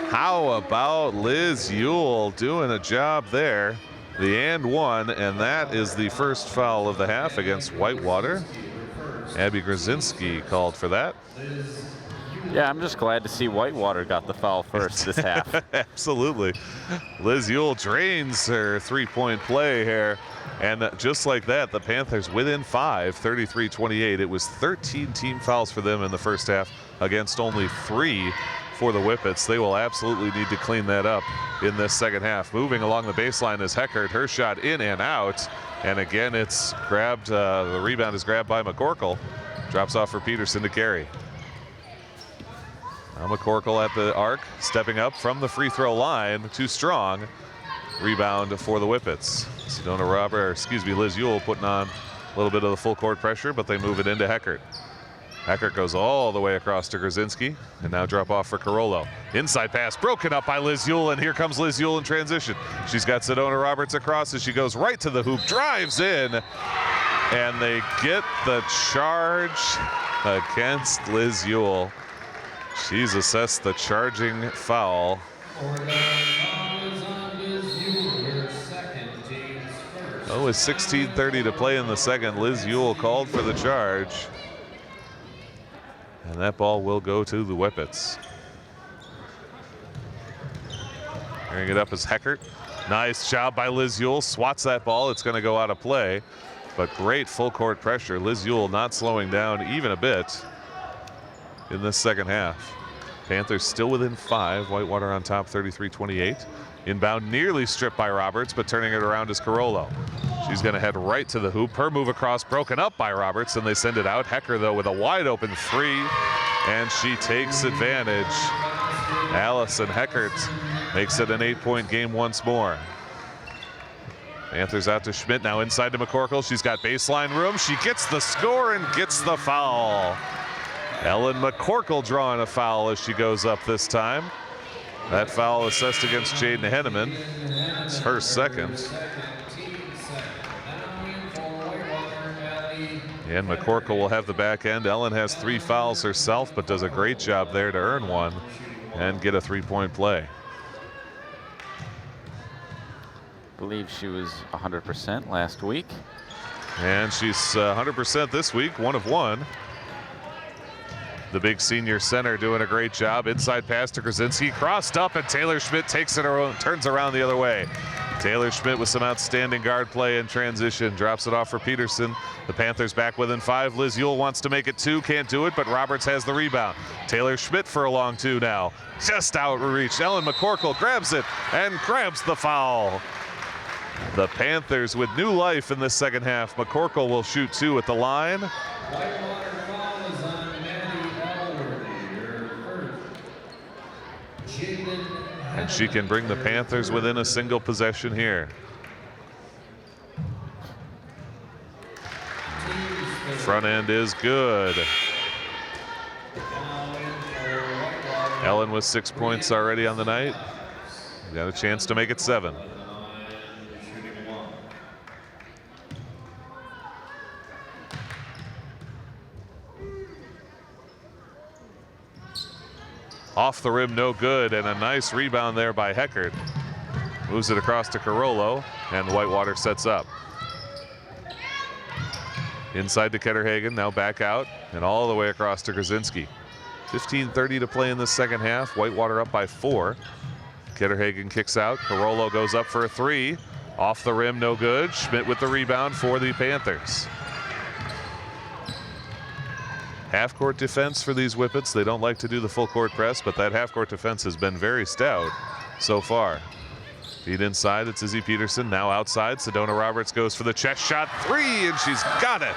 How about Liz Yule doing a job there? The and one, and that is the first foul of the half against Whitewater. Abby Grzinski called for that. Yeah, I'm just glad to see Whitewater got the foul first this half. Absolutely. Liz Yule drains her three-point play here. And just like that, the Panthers within 5, 33-28. It was 13 team fouls for them in the first half against only 3 for the Whippets. They will absolutely need to clean that up in this second half. Moving along the baseline is Heckert. Her shot in and out. And again, it's grabbed. The rebound is grabbed by McCorkle. Drops off for Peterson to carry. Now McCorkle at the arc, stepping up from the free throw line. Too strong. Rebound for the Whippets. Liz Yule putting on a little bit of the full court pressure, but they move it into Heckert. Heckert goes all the way across to Grzinski, and now drop off for Carollo. Inside pass broken up by Liz Yule, and here comes Liz Yule in transition. She's got Sedona Roberts across as she goes right to the hoop, drives in, and they get the charge against Liz Yule. She's assessed the charging foul. Oh, with 16:30 to play in the second, Liz Yule called for the charge. And that ball will go to the Whippets. Carrying it up is Heckert. Nice job by Liz Yule. Swats that ball. It's going to go out of play. But great full court pressure. Liz Yule not slowing down even a bit in this second half. Panthers still within 5. Whitewater on top 33-28. Inbound nearly stripped by Roberts, but turning it around is Carollo. She's going to head right to the hoop. Her move across broken up by Roberts, and they send it out. Hecker, though, with a wide open three, and she takes advantage. Allison Heckert makes it an 8-point game once more. Panthers out to Schmidt, now inside to McCorkle. She's got baseline room. She gets the score and gets the foul. Ellen McCorkle drawing a foul as she goes up this time. That foul assessed against Jaden Henneman. It's her second. And McCorkle will have the back end. Ellen has 3 fouls herself, but does a great job there to earn one and get a 3-point play. I believe she was 100% last week. And she's 100% this week, 1 of 1. The big senior center doing a great job. Inside pass to Grzinski, crossed up, and Taylor Schmidt takes it around, turns around the other way. Taylor Schmidt with some outstanding guard play in transition, drops it off for Peterson. The Panthers back within 5. Liz Yule wants to make it 2, can't do it, but Roberts has the rebound. Taylor Schmidt for a long 2 now. Just outreach. Ellen McCorkle grabs it and grabs the foul. The Panthers with new life in this second half. McCorkle will shoot 2 at the line. And she can bring the Panthers within a single possession here. Front end is good. Ellen with 6 points already on the night. Got a chance to make it 7. Off the rim, no good, and a nice rebound there by Heckert. Moves it across to Carollo, and Whitewater sets up. Inside to Ketterhagen, now back out, and all the way across to Grzinski. 15:30 to play in the second half. Whitewater up by 4. Ketterhagen kicks out. Carollo goes up for a 3. Off the rim, no good. Schmidt with the rebound for the Panthers. Half-court defense for these Whippets. They don't like to do the full-court press, but that half-court defense has been very stout so far. Feed inside, it's Izzy Peterson. Now outside, Sedona Roberts goes for the chest shot 3, and she's got it.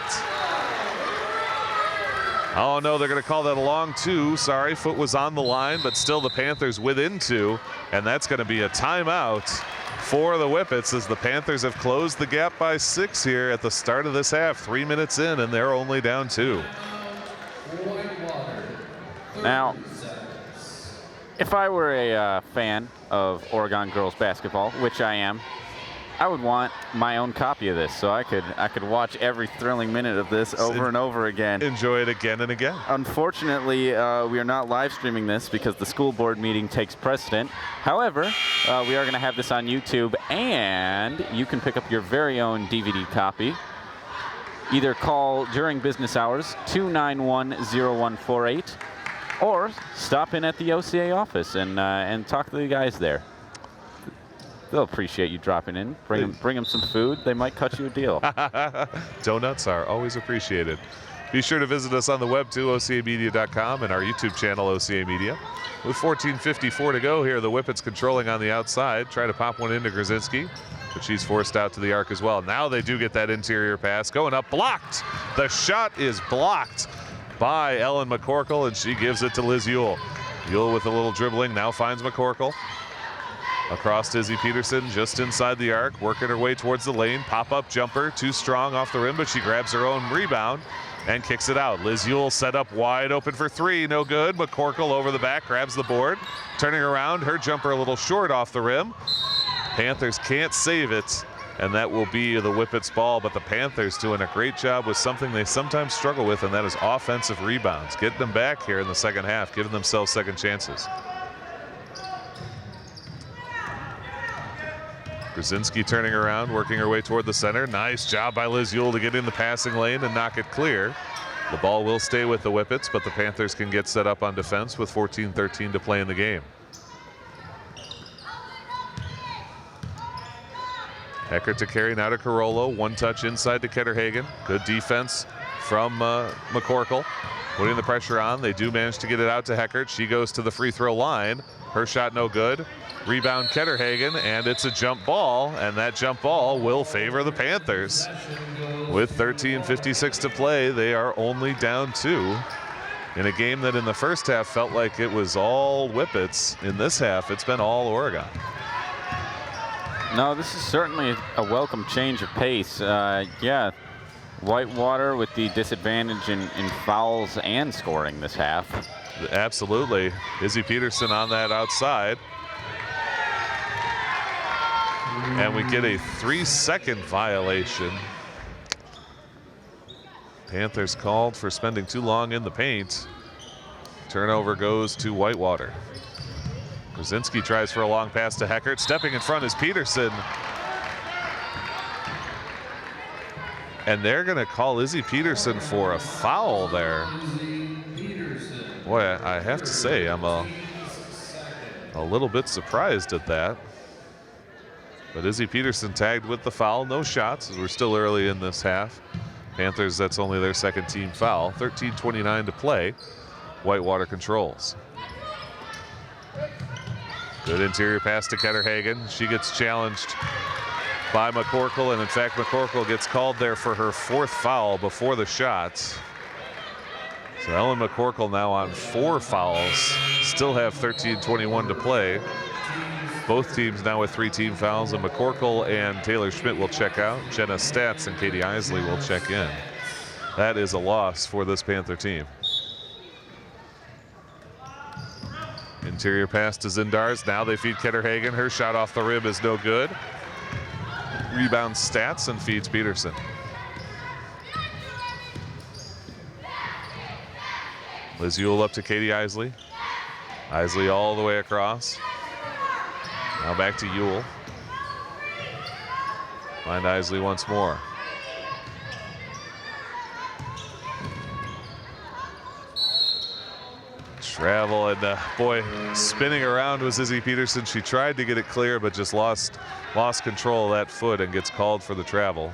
Oh no, they're going to call that a long 2. Sorry, foot was on the line, but still the Panthers within 2, and that's going to be a timeout for the Whippets as the Panthers have closed the gap by 6 here at the start of this half. 3 minutes in, and they're only down 2. Now, if I were a fan of Oregon girls basketball, which I am, I would want my own copy of this so I could watch every thrilling minute of this over and over again. Enjoy it again and again. Unfortunately, we are not live streaming this because the school board meeting takes precedent. However, we are going to have this on YouTube, and you can pick up your very own DVD copy. Either call during business hours 291-0148 or stop in at the OCA office and talk to the guys there. They'll appreciate you dropping in. Bring them some food. They might cut you a deal. Donuts are always appreciated. Be sure to visit us on the web too, OCAmedia.com, and our YouTube channel, OCA Media. With 14:54 to go here, the Whippets controlling on the outside. Try to pop one into Grzinski, but she's forced out to the arc as well. Now they do get that interior pass. Going up, blocked. The shot is blocked by Ellen McCorkle, and she gives it to Liz Ewell. Ewell with a little dribbling, now finds McCorkle. Across to Izzy Peterson, just inside the arc, working her way towards the lane. Pop-up jumper, too strong off the rim, but she grabs her own rebound and kicks it out. Liz Ewell set up wide open for three, no good. McCorkle over the back, grabs the board. Turning around, her jumper a little short off the rim. Panthers can't save it, and that will be the Whippets ball, but the Panthers doing a great job with something they sometimes struggle with, and that is offensive rebounds. Getting them back here in the second half, giving themselves second chances. Grzinski turning around, working her way toward the center. Nice job by Liz Ewell to get in the passing lane and knock it clear. The ball will stay with the Whippets, but the Panthers can get set up on defense with 14:13 to play in the game. Heckert to carry, now to Carollo. One touch inside to Ketterhagen. Good defense from McCorkle. Putting the pressure on. They do manage to get it out to Heckert. She goes to the free throw line. Her shot no good. Rebound Ketterhagen, and it's a jump ball, and that jump ball will favor the Panthers. With 13:56 to play, they are only down 2 in a game that in the first half felt like it was all Whippets. In this half, it's been all Oregon. No, this is certainly a welcome change of pace. Yeah, Whitewater with the disadvantage in fouls and scoring this half. Absolutely. Izzy Peterson on that outside. And we get a 3-second violation. Panthers called for spending too long in the paint. Turnover goes to Whitewater. Grzinski tries for a long pass to Heckert. Stepping in front is Peterson. And they're going to call Izzy Peterson for a foul there. Boy, I have to say, I'm a little bit surprised at that. But Izzy Peterson tagged with the foul. No shots, as we're still early in this half. Panthers, that's only their second team foul. 13:29 to play. Whitewater controls. Good interior pass to Ketterhagen. She gets challenged by McCorkle, and in fact, McCorkle gets called there for her 4th foul before the shot. So Ellen McCorkle now on 4 fouls. Still have 13:21 to play. Both teams now with 3 team fouls, and McCorkle and Taylor Schmidt will check out. Jenna Statz and Katie Isley will check in. That is a loss for this Panther team. Interior pass to Zindars. Now they feed Ketterhagen. Her shot off the rim is no good. Rebounds Statz and feeds Peterson. Liz Ewell up to Katie Isley. Isley all the way across. Now back to Ewell. Find Isley once more. Travel, and boy, spinning around was Izzy Peterson. She tried to get it clear, but just lost control of that foot and gets called for the travel.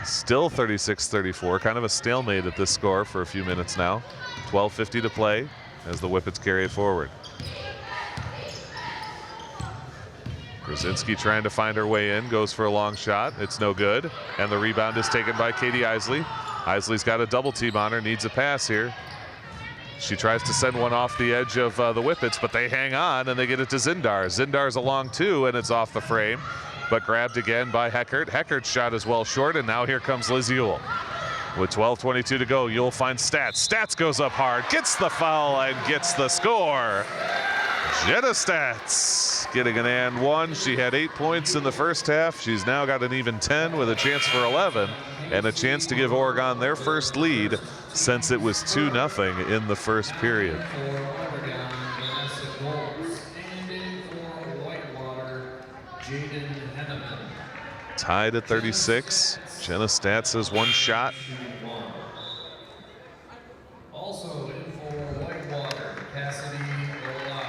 Still 36-34, kind of a stalemate at this score for a few minutes now. 12:50 to play as the Whippets carry it forward. Grzinski trying to find her way in, goes for a long shot. It's no good, and the rebound is taken by Katie Isley. Isley's got a double team on her, needs a pass here. She tries to send one off the edge of the Whippets, but they hang on and they get it to Zindars. Zindars along 2, and it's off the frame, but grabbed again by Heckert. Heckert's shot is well short, and now here comes Liz Ewell. With 12:22 to go, Ewell finds Statz. Statz goes up hard, gets the foul, and gets the score. Jenna Statz. getting an and one. She had 8 points in the first half. She's now got an even 10 with a chance for 11 and a chance to give Oregon their first lead since it was 2-0 in the first period. Tied at 36. Jenna Stats has one shot. Also in for Whitewater, Cassidy Olau.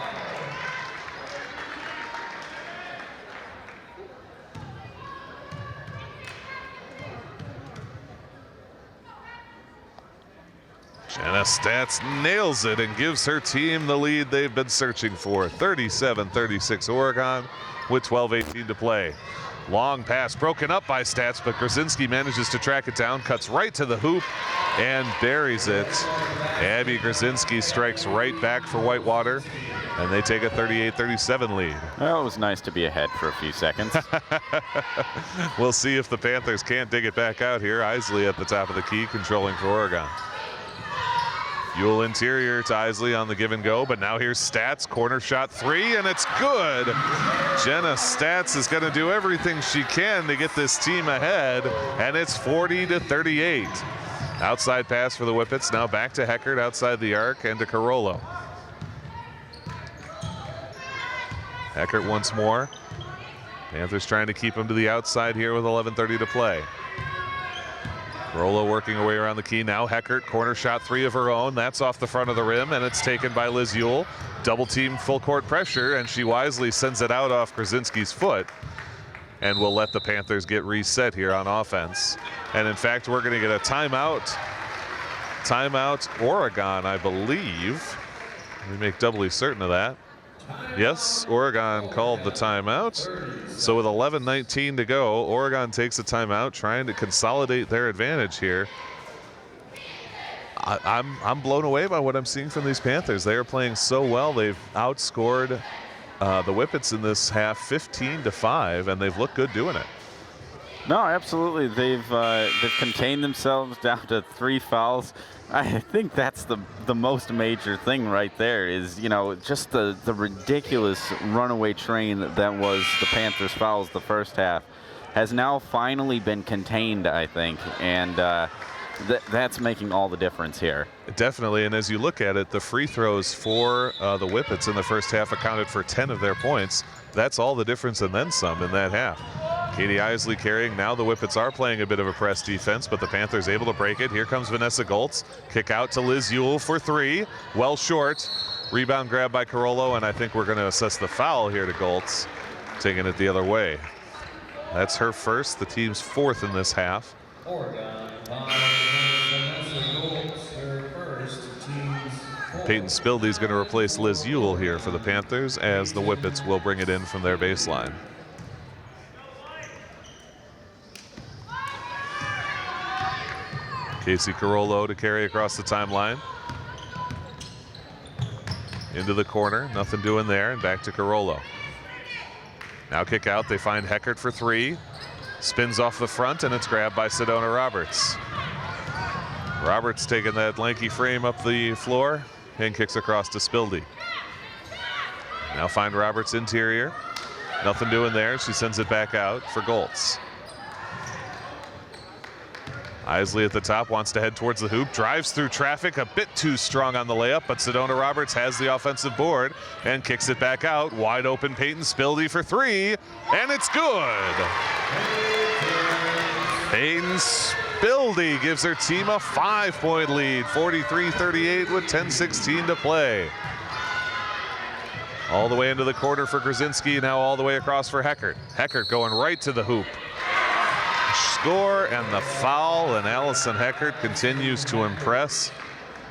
Jenna Stats nails it and gives her team the lead they've been searching for. 37-36 Oregon with 12:18 to play. Long pass broken up by Stats, but Grzinski manages to track it down, cuts right to the hoop and buries it. Abby Grzinski strikes right back for Whitewater, and they take a 38-37 lead. Well, it was nice to be ahead for a few seconds. We'll see if the Panthers can't dig it back out here. Isley at the top of the key, controlling for Oregon. Ewell interior to Isley on the give and go, but now here's Stats, corner shot three, and it's good. Jenna Stats is going to do everything she can to get this team ahead, and it's 40-38. Outside pass for the Whippets, now back to Heckert outside the arc and to Carollo. Heckert once more. Panthers trying to keep him to the outside here with 11:30 to play. Carollo working her way around the key. Now Heckert, corner shot three of her own. That's off the front of the rim, and it's taken by Liz Ewell. Double team, full court pressure, and she wisely sends it out off Grzinski's foot. And will let the Panthers get reset here on offense. And in fact, we're going to get a timeout. Timeout Oregon, I believe. Let me make doubly certain of that. Yes, Oregon called the timeout. So with 11:19 to go, Oregon takes a timeout, trying to consolidate their advantage here. I'm blown away by what I'm seeing from these Panthers. They are playing so well. They've outscored the Whippets in this half 15-5, and they've looked good doing it. No, absolutely. They've contained themselves down to 3 fouls. I think that's the most major thing right there is, you know, just the ridiculous runaway train that was the Panthers' fouls the first half has now finally been contained, I think, and that's making all the difference here. Definitely, and as you look at it, the free throws for the Whippets in the first half accounted for 10 of their points. That's all the difference and then some in that half. Katie Isley carrying. Now the Whippets are playing a bit of a press defense, but the Panthers able to break it. Here comes Vanessa Goltz. Kick out to Liz Ewell for three. Well short. Rebound grab by Carollo, and I think we're going to assess the foul here to Goltz. Taking it the other way. That's her first, the team's fourth in this half. Oregon, Vanessa Goltz, her first, team's fourth. Peyton Spildy's going to replace Liz Ewell here for the Panthers, as the Whippets will bring it in from their baseline. Casey Carollo to carry across the timeline. Into the corner, nothing doing there, and back to Carollo. Now kick out, they find Heckert for three. Spins off the front, and it's grabbed by Sedona Roberts. Roberts taking that lanky frame up the floor and kicks across to Spildy. Now find Roberts interior. Nothing doing there, she sends it back out for Goltz. Isley at the top, wants to head towards the hoop, drives through traffic, a bit too strong on the layup, but Sedona Roberts has the offensive board and kicks it back out. Wide open Peyton Spildy for three, and it's good. Peyton Spildy gives her team a 5-point lead, 43-38 with 10:16 to play. All the way into the corner for Grzinski, now all the way across for Heckert. Heckert going right to the hoop. Score and the foul, and Allison Heckert continues to impress.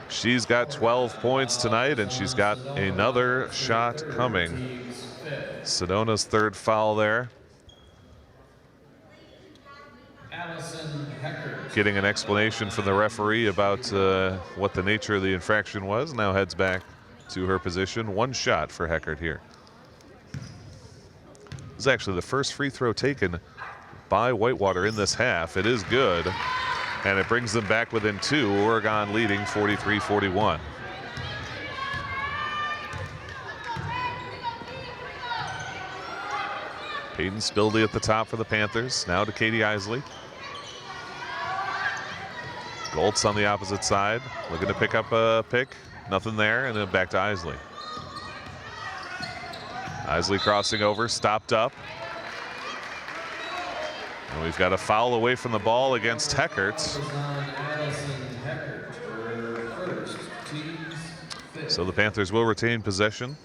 She's got 12 points tonight, and she's got another shot coming. Sedona's third foul there. Getting an explanation from the referee about what the nature of the infraction was. Now heads back to her position. One shot for Heckert here. This is actually the first free throw taken by Whitewater in this half. It is good, and it brings them back within two. Oregon leading 43-41. Peyton Spildy at the top for the Panthers. Now to Katie Isley. Goltz on the opposite side, looking to pick up a pick. Nothing there, and then back to Isley. Isley crossing over, stopped up. And we've got a foul away from the ball against Heckert. So the Panthers will retain possession.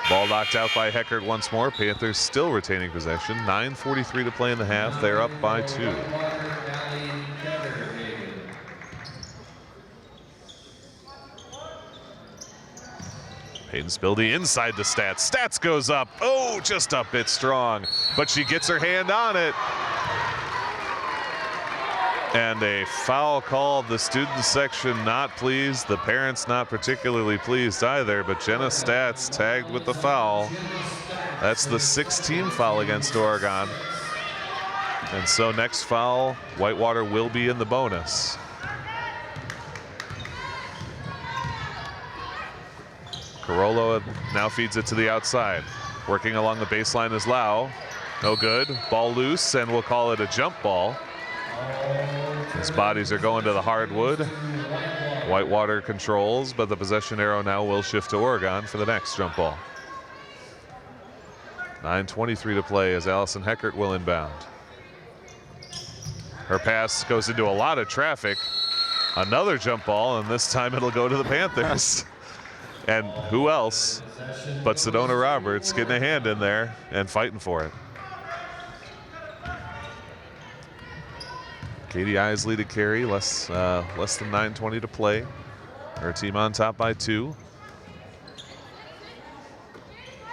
Ball knocked out by Heckert once more. Panthers still retaining possession. 9:43 to play in the half. They're up by 2. Peyton Spildy inside the Stats. Stats goes up. Oh, just a bit strong, but she gets her hand on it. And a foul called. The student section not pleased. The parents not particularly pleased either, but Jenna Stats tagged with the foul. That's the 6th foul against Oregon. And so next foul, Whitewater will be in the bonus. Carollo now feeds it to the outside. Working along the baseline is Lau. No good. Ball loose, and we'll call it a jump ball. His bodies are going to the hardwood. Whitewater controls, but the possession arrow now will shift to Oregon for the next jump ball. 9:23 to play as Allison Heckert will inbound. Her pass goes into a lot of traffic. Another jump ball, and this time it'll go to the Panthers. And who else but Sedona Roberts getting a hand in there and fighting for it. Katie Isley to carry, less than 9:20 to play. Her team on top by 2.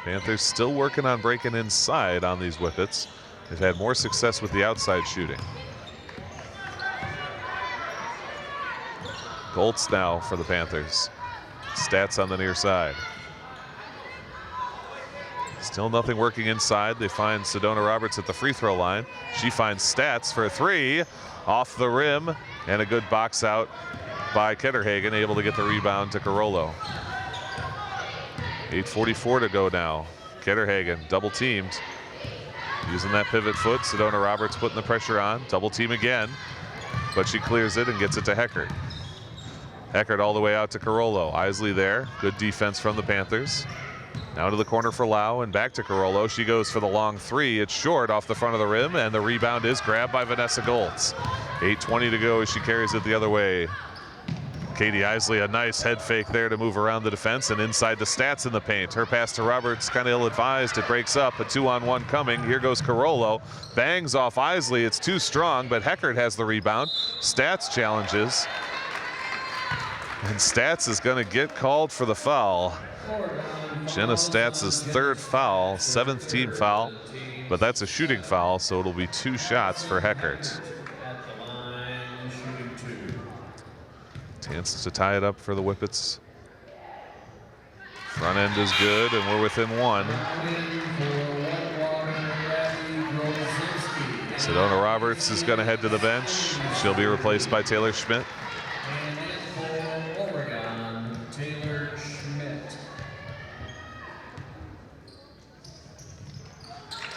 Panthers still working on breaking inside on these whippets. They've had more success with the outside shooting. Goltz now for the Panthers. Stats on the near side. Still nothing working inside. They find Sedona Roberts at the free throw line. She finds Stats for a 3. Off the rim, and a good box out by Ketterhagen, able to get the rebound to Carollo. 8:44 to go now. Ketterhagen double teamed. Using that pivot foot, Sedona Roberts putting the pressure on. Double team again, but she clears it and gets it to Heckert. Heckert all the way out to Carollo. Isley there, good defense from the Panthers. Now to the corner for Lau and back to Carollo. She goes for the long 3. It's short off the front of the rim, and the rebound is grabbed by Vanessa Goltz. 8:20 to go as she carries it the other way. Katie Isley, a nice head fake there to move around the defense and inside the Stats in the paint. Her pass to Roberts kind of ill-advised. It breaks up. A 2-on-1 coming. Here goes Carollo. Bangs off Isley. It's too strong, but Heckert has the rebound. Stats challenges. And Stats is going to get called for the foul. Jenna Stats' 3rd foul, 7th team foul, but that's a shooting foul, so it'll be 2 shots for Heckert. Chance to tie it up for the Whippets. Front end is good, and we're within 1. Sedona Roberts is going to head to the bench. She'll be replaced by Taylor Schmidt.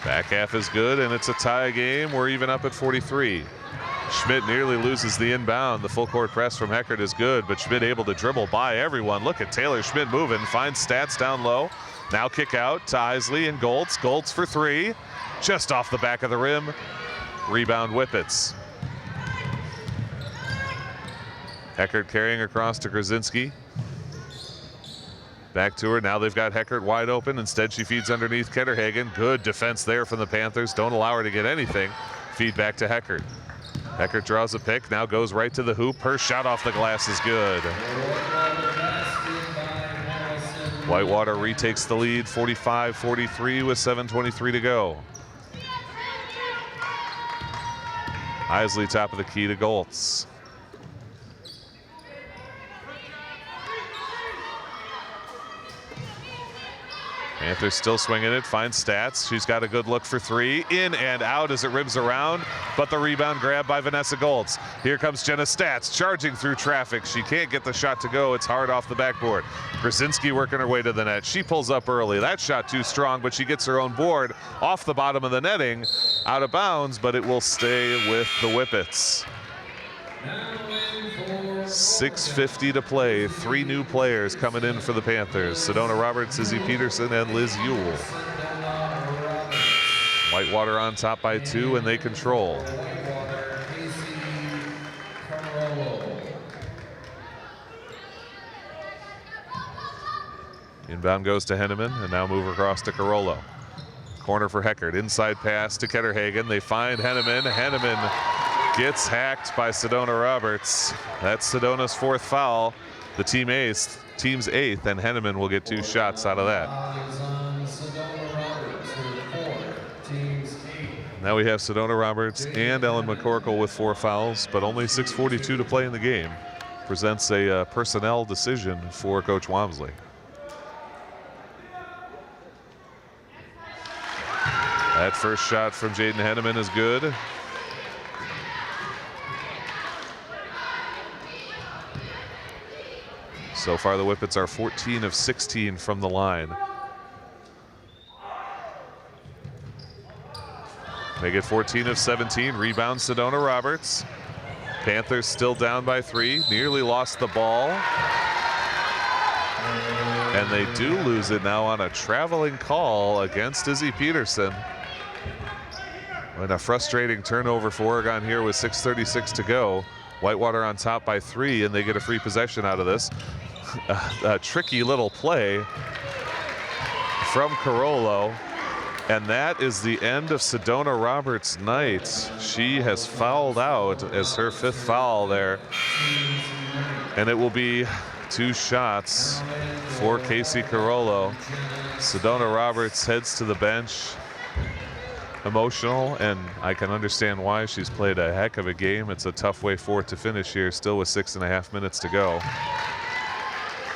Back half is good, and it's a tie game. We're even up at 43. Schmidt nearly loses the inbound. The full court press from Heckert is good, but Schmidt able to dribble by everyone. Look at Taylor Schmidt moving, finds Stats down low. Now kick out to Isley and Goltz. Goltz for 3, just off the back of the rim. Rebound Whippets. Heckert carrying across to Krasinski. Back to her. Now they've got Heckert wide open. Instead, she feeds underneath Ketterhagen. Good defense there from the Panthers. Don't allow her to get anything. Feed back to Heckert. Heckert draws a pick. Now goes right to the hoop. Her shot off the glass is good. Whitewater retakes the lead, 45-43 with 7:23 to go. Isley top of the key to Goltz. Panthers still swinging it, finds Stats. She's got a good look for three. In and out as it ribs around, but the rebound grab by Vanessa Goltz. Here comes Jenna Stats charging through traffic. She can't get the shot to go. It's hard off the backboard. Krasinski working her way to the net. She pulls up early. That shot too strong, but she gets her own board off the bottom of the netting, out of bounds, but it will stay with the Whippets. 6:50 to play. 3 new players coming in for the Panthers. Sedona Roberts, Izzy Peterson, and Liz Ewell. Whitewater on top by 2, and they control. Inbound goes to Henneman, and now move across to Carollo. Corner for Heckert. Inside pass to Ketterhagen. They find Henneman. Henneman gets hacked by Sedona Roberts. That's Sedona's 4th foul. The team's 8th, and Henneman will get 2 shots out of that. Now we have Sedona Roberts and Ellen McCorkle with 4 fouls, but only 6:42 to play in the game. Presents a personnel decision for Coach Walmsley. That first shot from Jaden Henneman is good. So far, the Whippets are 14 of 16 from the line. Make it 14 of 17. Rebound Sedona Roberts. Panthers still down by 3. Nearly lost the ball. And they do lose it now on a traveling call against Izzy Peterson. And a frustrating turnover for Oregon here with 6:36 to go. Whitewater on top by 3, and they get a free possession out of this. A tricky little play from Carollo, and that is the end of Sedona Roberts' night. She has fouled out as her 5th foul there, and it will be 2 shots for Casey Carollo. Sedona Roberts heads to the bench, emotional, and I can understand why. She's played a heck of a game. It's a tough way for it to finish here, still with 6.5 minutes to go.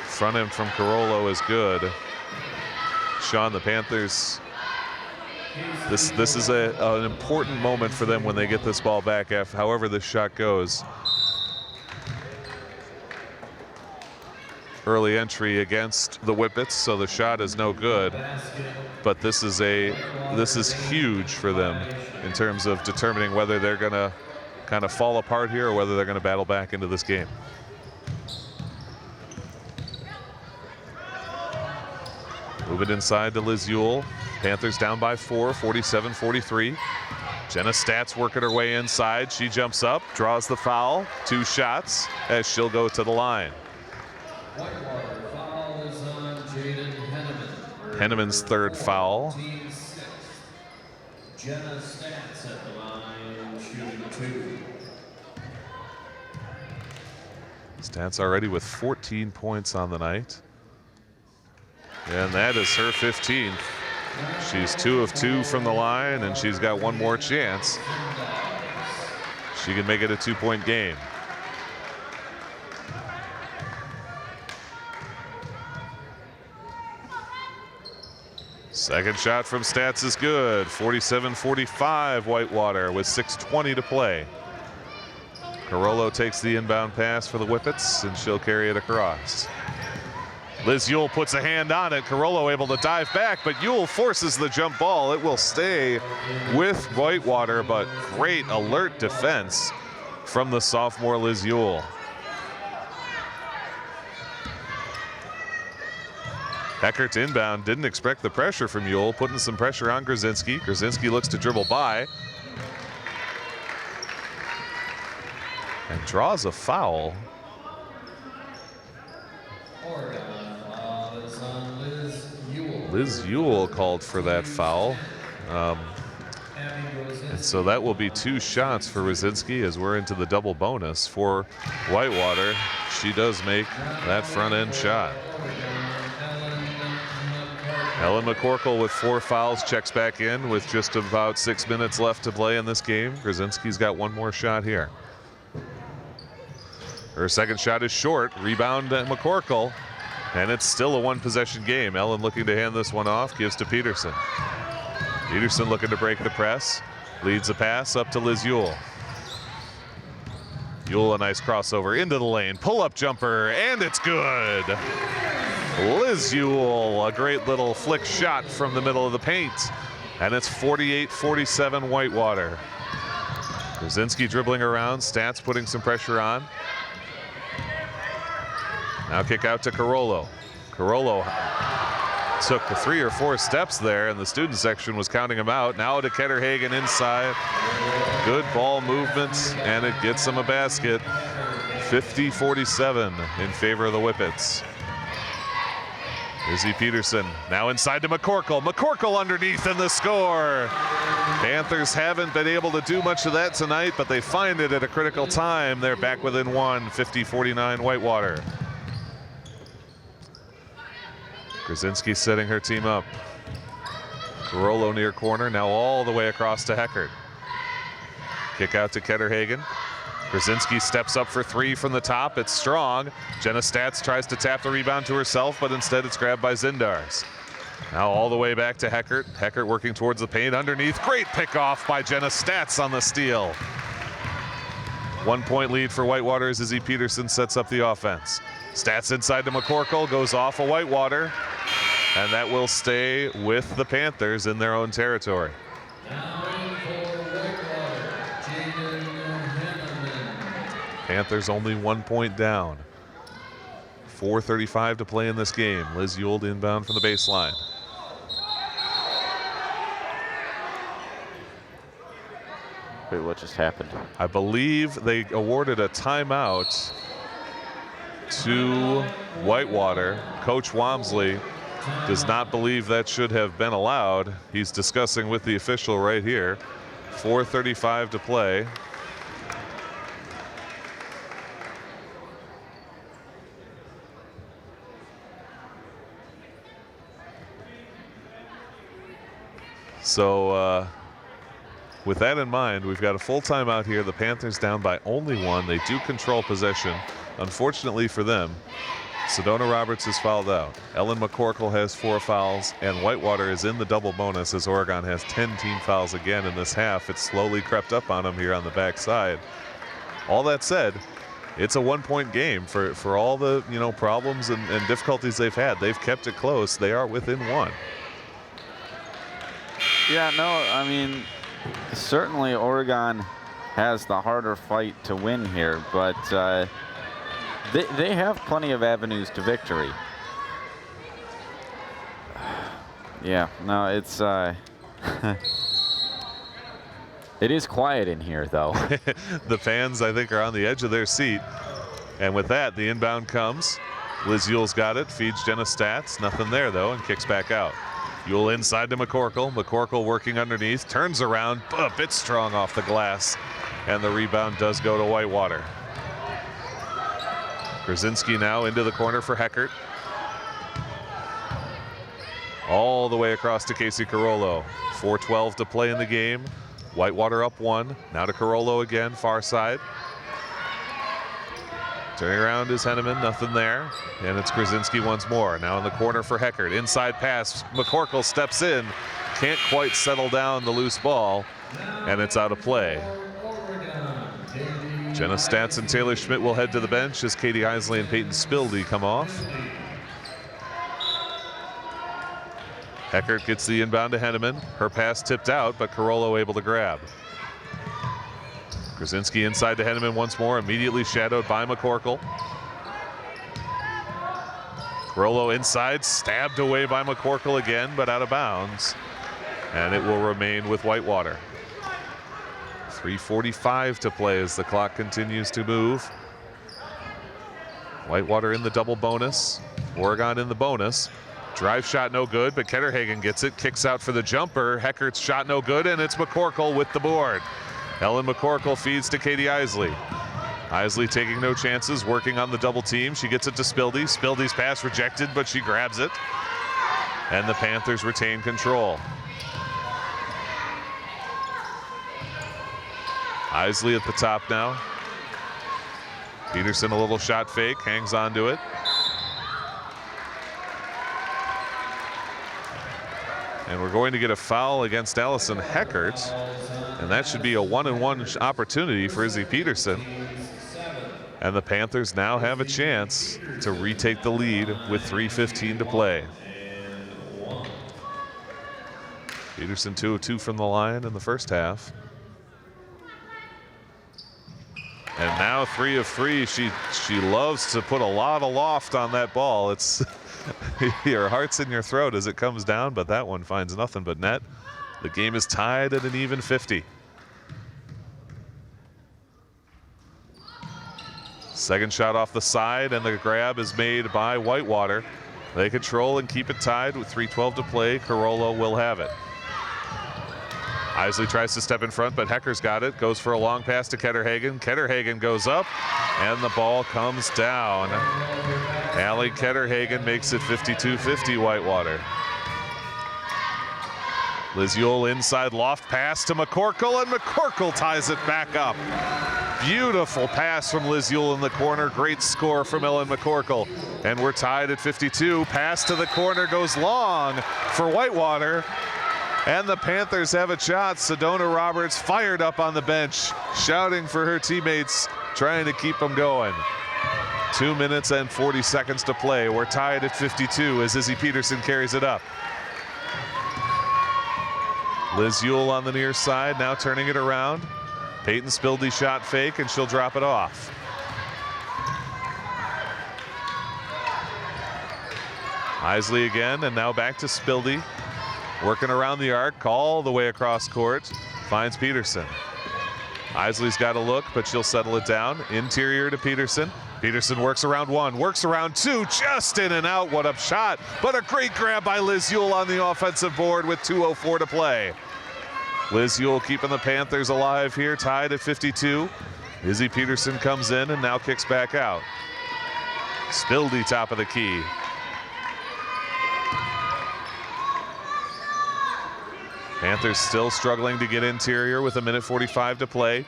Front end from Carollo is good. Sean, the Panthers, this is an important moment for them when they get this ball back, however this shot goes. Early entry against the Whippets, so the shot is no good. But this is huge for them in terms of determining whether they're going to kind of fall apart here or whether they're going to battle back into this game. Move it inside to Liz Ewell. Panthers down by 4, 47-43. Jenna Stats working her way inside. She jumps up, draws the foul. 2 shots as she'll go to the line. Whitewater foul is on Jaden Henneman. Henneman's 3rd foul. Jenna Stats at the line, shooting 2. Stats already with 14 points on the night. And that is her 15th. She's 2 of 2 from the line, and she's got 1 more chance. She can make it a 2-point game. Second shot from Stats is good. 47-45 Whitewater with 6:20 to play. Carollo takes the inbound pass for the Whippets, and she'll carry it across. Liz Ewell puts a hand on it. Carollo able to dive back, but Ewell forces the jump ball. It will stay with Whitewater, but great alert defense from the sophomore Liz Ewell. Heckert inbound, didn't expect the pressure from Ewell, putting some pressure on Grzinski. Grzinski looks to dribble by and draws a foul. Liz Ewell called for that foul. And so that will be 2 shots for Grzinski as we're into the double bonus for Whitewater. She does make that front end shot. Ellen McCorkle with 4 fouls checks back in with just about 6 minutes left to play in this game. Grzinski's got 1 more shot here. Her second shot is short. Rebound at McCorkle. And it's still a one-possession game. Ellen looking to hand this one off, gives to Peterson. Peterson looking to break the press, leads the pass up to Liz Ewell. Ewell, a nice crossover into the lane, pull-up jumper, and it's good. Liz Ewell, a great little flick shot from the middle of the paint. And it's 48-47 Whitewater. Brzezinski dribbling around, Stats putting some pressure on. Now kick out to Carollo. Carollo took 3 or 4 steps there, and the student section was counting him out. Now to Ketterhagen inside. Good ball movement, and it gets him a basket. 50-47 in favor of the Whippets. Izzy Peterson now inside to McCorkle. McCorkle underneath in the score. Panthers haven't been able to do much of that tonight, but they find it at a critical time. They're back within one, 50-49 Whitewater. Brzezinski setting her team up. Carollo near corner, now all the way across to Heckert. Kick out to Ketterhagen. Brzezinski steps up for 3 from the top. It's strong. Jenna Stats tries to tap the rebound to herself, but instead it's grabbed by Zindars. Now all the way back to Heckert. Heckert working towards the paint underneath. Great pick off by Jenna Stats on the steal. 1-point lead for Whitewater as Izzy Peterson sets up the offense. Stats inside to McCorkle, goes off of Whitewater, and that will stay with the Panthers in their own territory. Panthers only 1 point down. 4:35 to play in this game. Liz Ewell inbound from the baseline. Wait, what just happened? I believe they awarded a timeout to Whitewater. Coach Wamsley does not believe that should have been allowed. He's discussing with the official right here. 4:35 to play. So with that in mind, we've got a full timeout here. The Panthers down by only 1. They do control possession. Unfortunately for them, Sedona Roberts is fouled out. Ellen McCorkle has 4 fouls, and Whitewater is in the double bonus as Oregon has 10 team fouls again in this half. It's slowly crept up on them here on the backside. All that said, it's a 1-point game for all the problems and difficulties they've had. They've kept it close. They are within 1. Yeah, no, I mean, certainly Oregon has the harder fight to win here, but they have plenty of avenues to victory. Yeah, no, it's it is quiet in here, though. The fans, I think, are on the edge of their seat. And with that, the inbound comes. Liz Ewell's got it, feeds Jenna Stats. Nothing there, though, and kicks back out. Ewell inside to McCorkle. McCorkle working underneath, turns around, a bit strong off the glass, and the rebound does go to Whitewater. Brzezinski now into the corner for Heckert. All the way across to Casey Carollo. 4:12 to play in the game. Whitewater up 1. Now to Carollo again, far side. Turning around is Henneman, nothing there. And it's Brzezinski once more. Now in the corner for Heckert. Inside pass, McCorkle steps in. Can't quite settle down the loose ball, and it's out of play. Jenna Stats and Taylor Schmidt will head to the bench as Katie Isley and Peyton Spildy come off. Heckert gets the inbound to Henneman. Her pass tipped out, but Carollo able to grab. Brzezinski inside to Henneman once more, immediately shadowed by McCorkle. Carollo inside, stabbed away by McCorkle again, but out of bounds. And it will remain with Whitewater. 3:45 to play as the clock continues to move. Whitewater in the double bonus. Oregon in the bonus. Drive shot no good, but Ketterhagen gets it, kicks out for the jumper. Heckert's shot no good, and it's McCorkle with the board. Ellen McCorkle feeds to Katie Isley. Isley taking no chances, working on the double team. She gets it to Spildy. Spildy's pass rejected, but she grabs it. And the Panthers retain control. Isley at the top now. Peterson a little shot fake, hangs on to it. And we're going to get a foul against Allison Heckert. And that should be a 1-and-1 opportunity for Izzy Peterson. And the Panthers now have a chance to retake the lead with 3:15 to play. Peterson 2 of 2 from the line in the first half. And now 3 of 3. She loves to put a lot of loft on that ball. It's your heart's in your throat as it comes down, but that one finds nothing but net. The game is tied at an even 50. Second shot off the side, and the grab is made by Whitewater. They control and keep it tied with 3:12 to play. Carollo will have it. Isley tries to step in front, but Hecker's got it. Goes for a long pass to Ketterhagen. Ketterhagen goes up, and the ball comes down. Allie Ketterhagen makes it 52-50 Whitewater. Liz Yule inside loft pass to McCorkle, and McCorkle ties it back up. Beautiful pass from Liz Yule in the corner. Great score from Ellen McCorkle. And we're tied at 52. Pass to the corner goes long for Whitewater. And the Panthers have a shot. Sedona Roberts fired up on the bench, shouting for her teammates, trying to keep them going. 2 minutes and 40 seconds to play. We're tied at 52 as Izzy Peterson carries it up. Liz Yule on the near side, now turning it around. Peyton Spildy shot fake, and she'll drop it off. Isley again, and now back to Spildy. Working around the arc, all the way across court. Finds Peterson. Isley's got a look, but she'll settle it down. Interior to Peterson. Peterson works around one, works around two, just in and out. What a shot, but a great grab by Liz Yule on the offensive board with 2:04 to play. Liz Yule keeping the Panthers alive here, tied at 52. Izzy Peterson comes in and now kicks back out. Spildy top of the key. Panthers still struggling to get interior with 1:45 to play.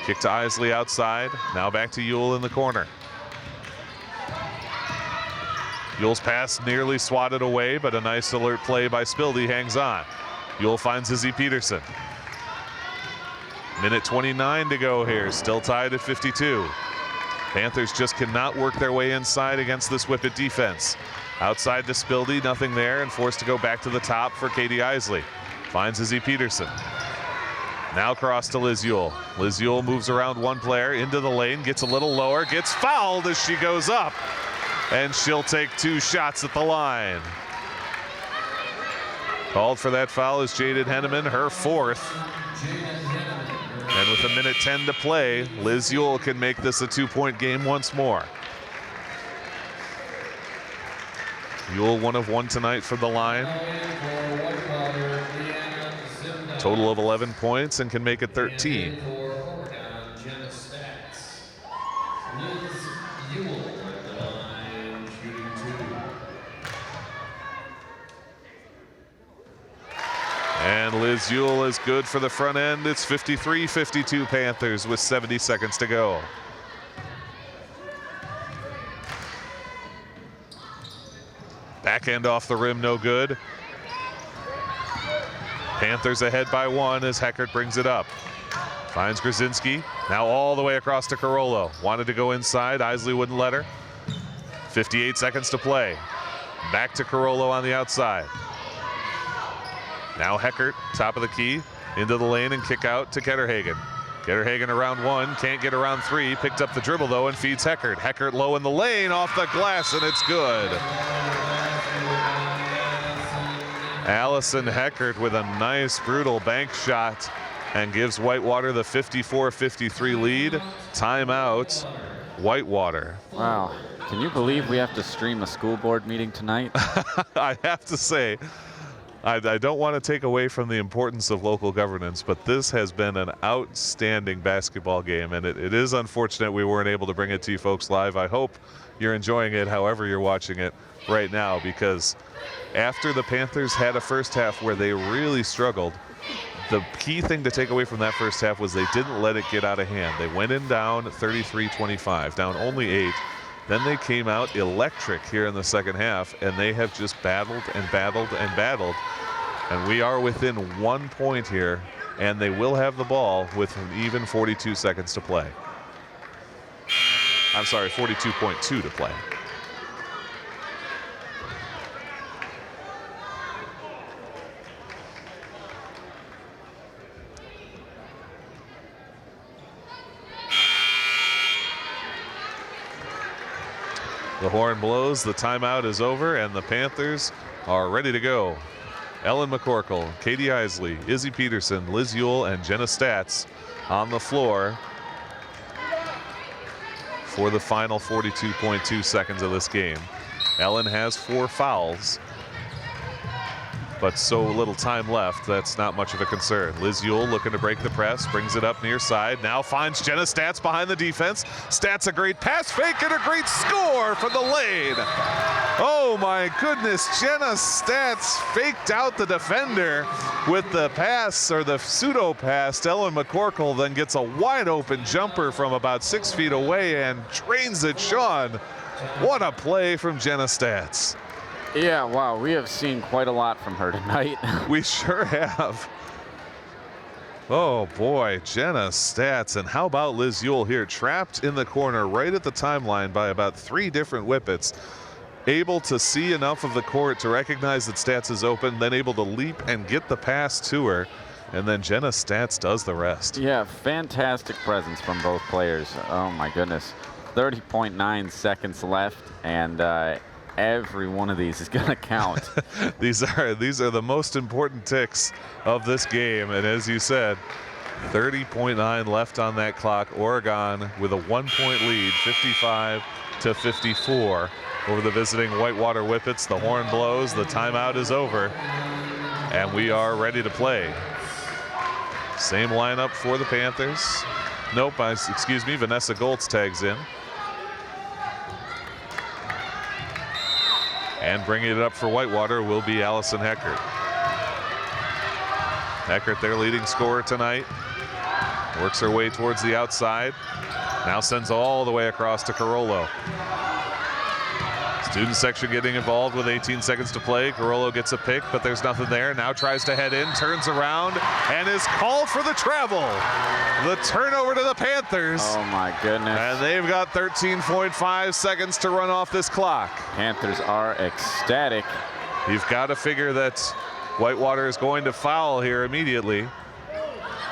Kick to Isley outside. Now back to Yule in the corner. Yule's pass nearly swatted away, but a nice alert play by Spildy hangs on. Yule finds Izzy Peterson. 1:29 to go here, still tied at 52. Panthers just cannot work their way inside against this Whippet defense. Outside to Spildy, nothing there, and forced to go back to the top for Katie Isley. Finds Izzy Peterson. Now cross to Liz Yule. Liz Yule moves around one player into the lane, gets a little lower, gets fouled as she goes up. And she'll take 2 shots at the line. Called for that foul is Jaden Henneman, her 4th. And with 1:10 to play, Liz Yule can make this a 2-point game once more. Yule 1 of 1 tonight from the line. Total of 11 points and can make it 13. And Liz Yule is good for the front end. It's 53-52 Panthers with 70 seconds to go. Backhand off the rim, no good. Panthers ahead by 1 as Heckert brings it up. Finds Grzinski, now all the way across to Carollo. Wanted to go inside, Isley wouldn't let her. 58 seconds to play. Back to Carollo on the outside. Now Heckert, top of the key, into the lane and kick out to Ketterhagen. Ketterhagen around 1, can't get around 3, picked up the dribble though and feeds Heckert. Heckert low in the lane, off the glass, and it's good. Allison Heckert with a nice brutal bank shot and gives Whitewater the 54-53 lead. Timeout, Whitewater. Wow, can you believe we have to stream a school board meeting tonight? I have to say, I don't want to take away from the importance of local governance, but this has been an outstanding basketball game, and it is unfortunate we weren't able to bring it to you folks live. I hope you're enjoying it however you're watching it right now, because after the Panthers had a first half where they really struggled, the key thing to take away from that first half was they didn't let it get out of hand. They went in down 33-25, down only 8. Then they came out electric here in the second half, and they have just battled and battled and battled. And we are within 1 point here, and they will have the ball with an even 42 seconds to play. I'm sorry, 42.2 to play. The horn blows, the timeout is over, and the Panthers are ready to go. Ellen McCorkle, Katie Isley, Izzy Peterson, Liz Ewell, and Jenna Statz on the floor for the final 42.2 seconds of this game. Ellen has 4 fouls, but so little time left, that's not much of a concern. Liz Ewell looking to break the press, brings it up near side, now finds Jenna Statz behind the defense. Statz a great pass fake and a great score from the lane. Oh my goodness, Jenna Statz faked out the defender with the pass, or the pseudo pass. Ellen McCorkle then gets a wide open jumper from about 6 feet away and drains it, Sean. What a play from Jenna Statz. Yeah, wow, we have seen quite a lot from her tonight. We sure have. Oh boy, Jenna Statz. And how about Liz Ewell here, trapped in the corner right at the timeline by about 3 different whippets, able to see enough of the court to recognize that Statz is open, then able to leap and get the pass to her, and then Jenna Statz does the rest. Yeah, fantastic presence from both players. Oh my goodness. 30.9 seconds left, and every one of these is going to count. These are the most important ticks of this game, and as you said, 30.9 left on that clock. Oregon with a 1-point lead, 55-54 over the visiting Whitewater Whippets. The horn blows, the timeout is over, and we are ready to play. Same lineup for the Panthers. Nope, excuse me, Vanessa Goltz tags in. And bringing it up for Whitewater will be Allison Heckert. Heckert, their leading scorer tonight, works her way towards the outside. Now sends all the way across to Carollo. Student section getting involved with 18 seconds to play. Carollo gets a pick, but there's nothing there. Now tries to head in, turns around, and is called for the travel. The turnover to the Panthers. Oh my goodness. And they've got 13.5 seconds to run off this clock. Panthers are ecstatic. You've got to figure that Whitewater is going to foul here immediately.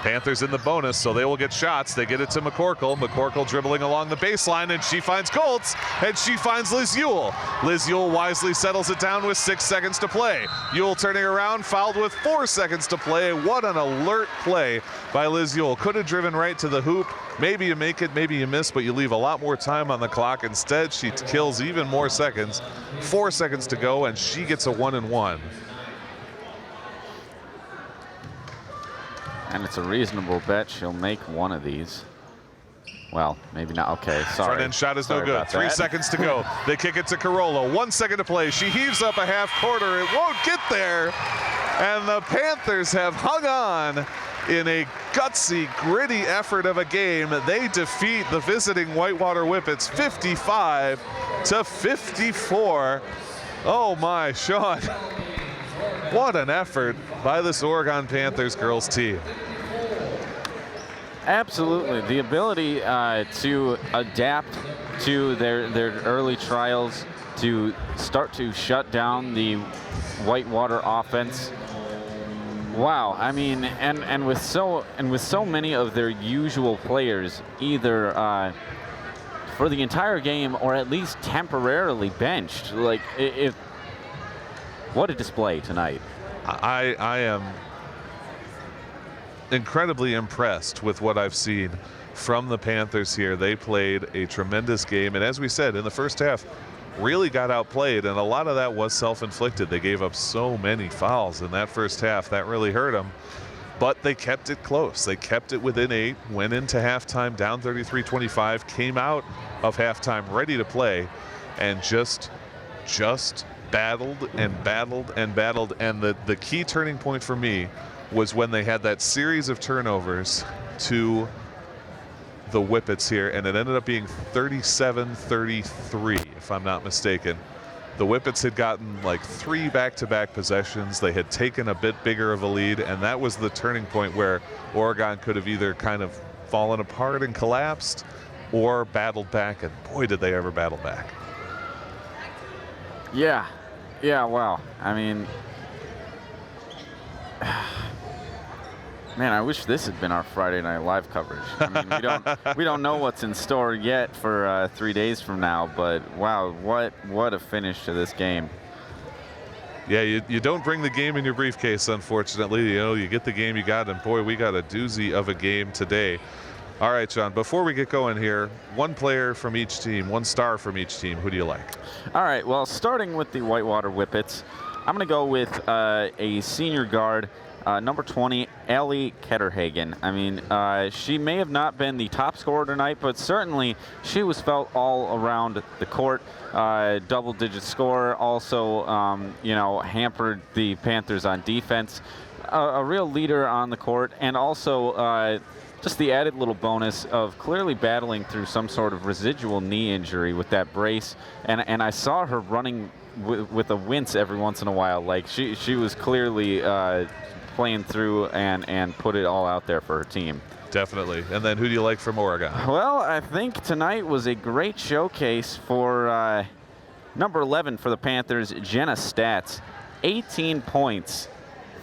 Panthers in the bonus, so they will get shots. They get it to McCorkle. McCorkle dribbling along the baseline, and she finds Goltz, and she finds Liz Ewell. Liz Ewell wisely settles it down with 6 seconds to play. Ewell turning around, fouled with 4 seconds to play. What an alert play by Liz Ewell. Could have driven right to the hoop. Maybe you make it, maybe you miss, but you leave a lot more time on the clock. Instead, she kills even more seconds. 4 seconds to go, and she gets a 1-and-1. And it's a reasonable bet she'll make one of these. Well, maybe not. Okay, sorry. Front end shot is no good. 3 seconds to go. They kick it to Carollo. 1 second to play. She heaves up a half quarter. It won't get there. And the Panthers have hung on in a gutsy, gritty effort of a game. They defeat the visiting Whitewater Whippets 55-54. Oh my, Sean. What an effort by this Oregon Panthers girls team. Absolutely. The ability to adapt to their early trials, to start to shut down the Whitewater offense. Wow. I mean, and with so many of their usual players either for the entire game or at least temporarily benched. Like, what a display tonight. I am incredibly impressed with what I've seen from the Panthers here. They played a tremendous game, and as we said, in the first half, really got outplayed, and a lot of that was self-inflicted. They gave up so many fouls in that first half. That really hurt them, but they kept it close. They kept it within 8, went into halftime down 33-25, came out of halftime ready to play, and just battled and battled and battled. And the key turning point for me was when they had that series of turnovers to the Whippets here, and it ended up being 37-33, if I'm not mistaken. The Whippets had gotten like 3 back-to-back possessions. They had taken a bit bigger of a lead, and that was the turning point where Oregon could have either kind of fallen apart and collapsed or battled back, and boy, did they ever battle back. Yeah, wow. I mean, man, I wish this had been our Friday Night Live coverage. I mean, we don't know what's in store yet for 3 days from now, but wow, what a finish to this game. Yeah, you don't bring the game in your briefcase, unfortunately. You know, you get the game you got, and boy, we got a doozy of a game today. All right, John, before we get going here, one player from each team, one star from each team. Who do you like? All right, well, starting with the Whitewater Whippets, I'm going to go with a senior guard, number 20, Allie Ketterhagen. I mean, she may have not been the top scorer tonight, but certainly she was felt all around the court. Double-digit scorer, also, you know, hampered the Panthers on defense. A real leader on the court, and also just the added little bonus of clearly battling through some sort of residual knee injury with that brace. And I saw her running with a wince every once in a while. Like she was clearly playing through and put it all out there for her team. Definitely. And then who do you like from Oregon? Well, I think tonight was a great showcase for number 11 for the Panthers, Jenna Stats. 18 points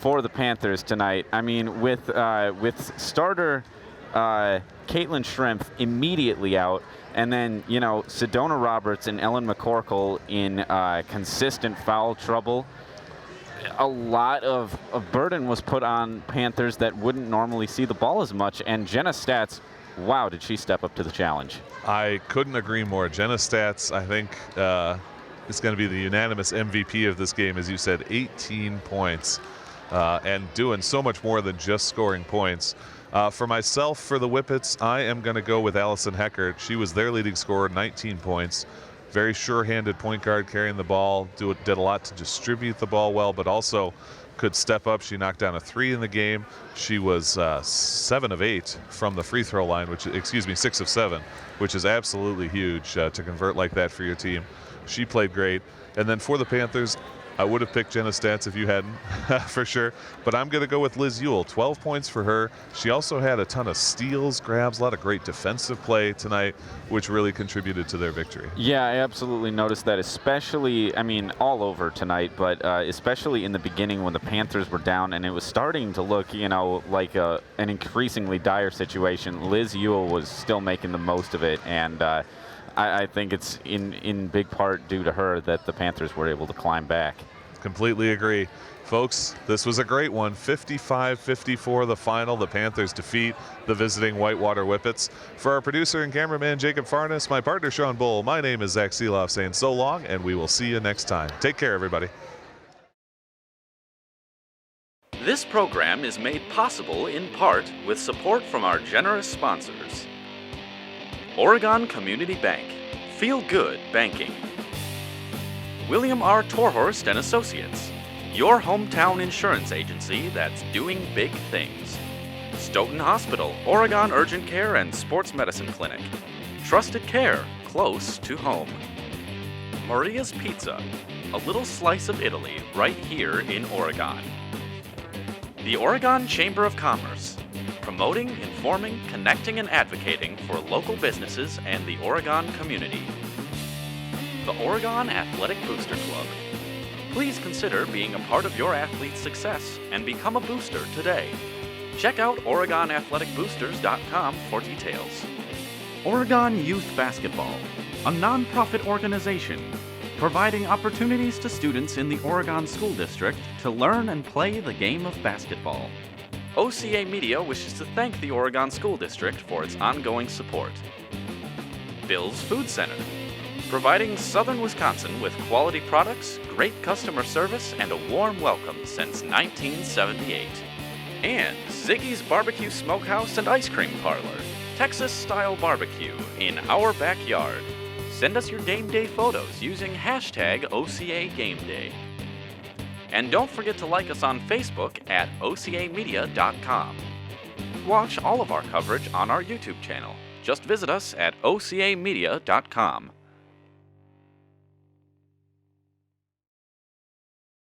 for the Panthers tonight. I mean, with starter Caitlin Schrempf immediately out, and then, you know, Sedona Roberts and Ellen McCorkle in consistent foul trouble. A lot of burden was put on Panthers that wouldn't normally see the ball as much, and Jenna Stats, wow, did she step up to the challenge. I couldn't agree more. Jenna Stats, I think, is going to be the unanimous MVP of this game, as you said, 18 points, and doing so much more than just scoring points. For myself, for the Whippets, I am going to go with Allison Heckert. She was their leading scorer, 19 points. Very sure-handed point guard carrying the ball, did a lot to distribute the ball well, but also could step up. She knocked down a 3 in the game. She was 7 of 8 from the free throw line, 6 of 7, which is absolutely huge to convert like that for your team. She played great. And then for the Panthers, I would have picked Jenna Stats if you hadn't, for sure. But I'm going to go with Liz Ewell. 12 points for her. She also had a ton of steals, grabs, a lot of great defensive play tonight, which really contributed to their victory. Yeah, I absolutely noticed that, especially, I mean, all over tonight, but especially in the beginning when the Panthers were down and it was starting to look, you know, like an increasingly dire situation. Liz Ewell was still making the most of it, and I think it's in big part due to her that the Panthers were able to climb back. Completely agree. Folks, this was a great one. 55-54 the final. The Panthers defeat the visiting Whitewater Whippets. For our producer and cameraman, Jacob Farnes, my partner, Sean Bull, my name is Zach Seeloff saying so long, and we will see you next time. Take care, everybody. This program is made possible in part with support from our generous sponsors. Oregon Community Bank. Feel good banking. William R. Torhorst and Associates. Your hometown insurance agency that's doing big things. Stoughton Hospital, Oregon Urgent Care and Sports Medicine Clinic. Trusted care close to home. Maria's Pizza. A little slice of Italy right here in Oregon. The Oregon Chamber of Commerce. Promoting, informing, connecting, and advocating for local businesses and the Oregon community. The Oregon Athletic Booster Club. Please consider being a part of your athlete's success and become a booster today. Check out OregonAthleticBoosters.com for details. Oregon Youth Basketball, a nonprofit organization providing opportunities to students in the Oregon School District to learn and play the game of basketball. OCAmedia wishes to thank the Oregon School District for its ongoing support. Bill's Food Center, providing southern Wisconsin with quality products, great customer service, and a warm welcome since 1978. And Ziggy's Barbecue Smokehouse and Ice Cream Parlor, Texas-style barbecue in our backyard. Send us your game day photos using hashtag OCAGameDay. And don't forget to like us on Facebook at OCAmedia.com. Watch all of our coverage on our YouTube channel. Just visit us at OCAmedia.com.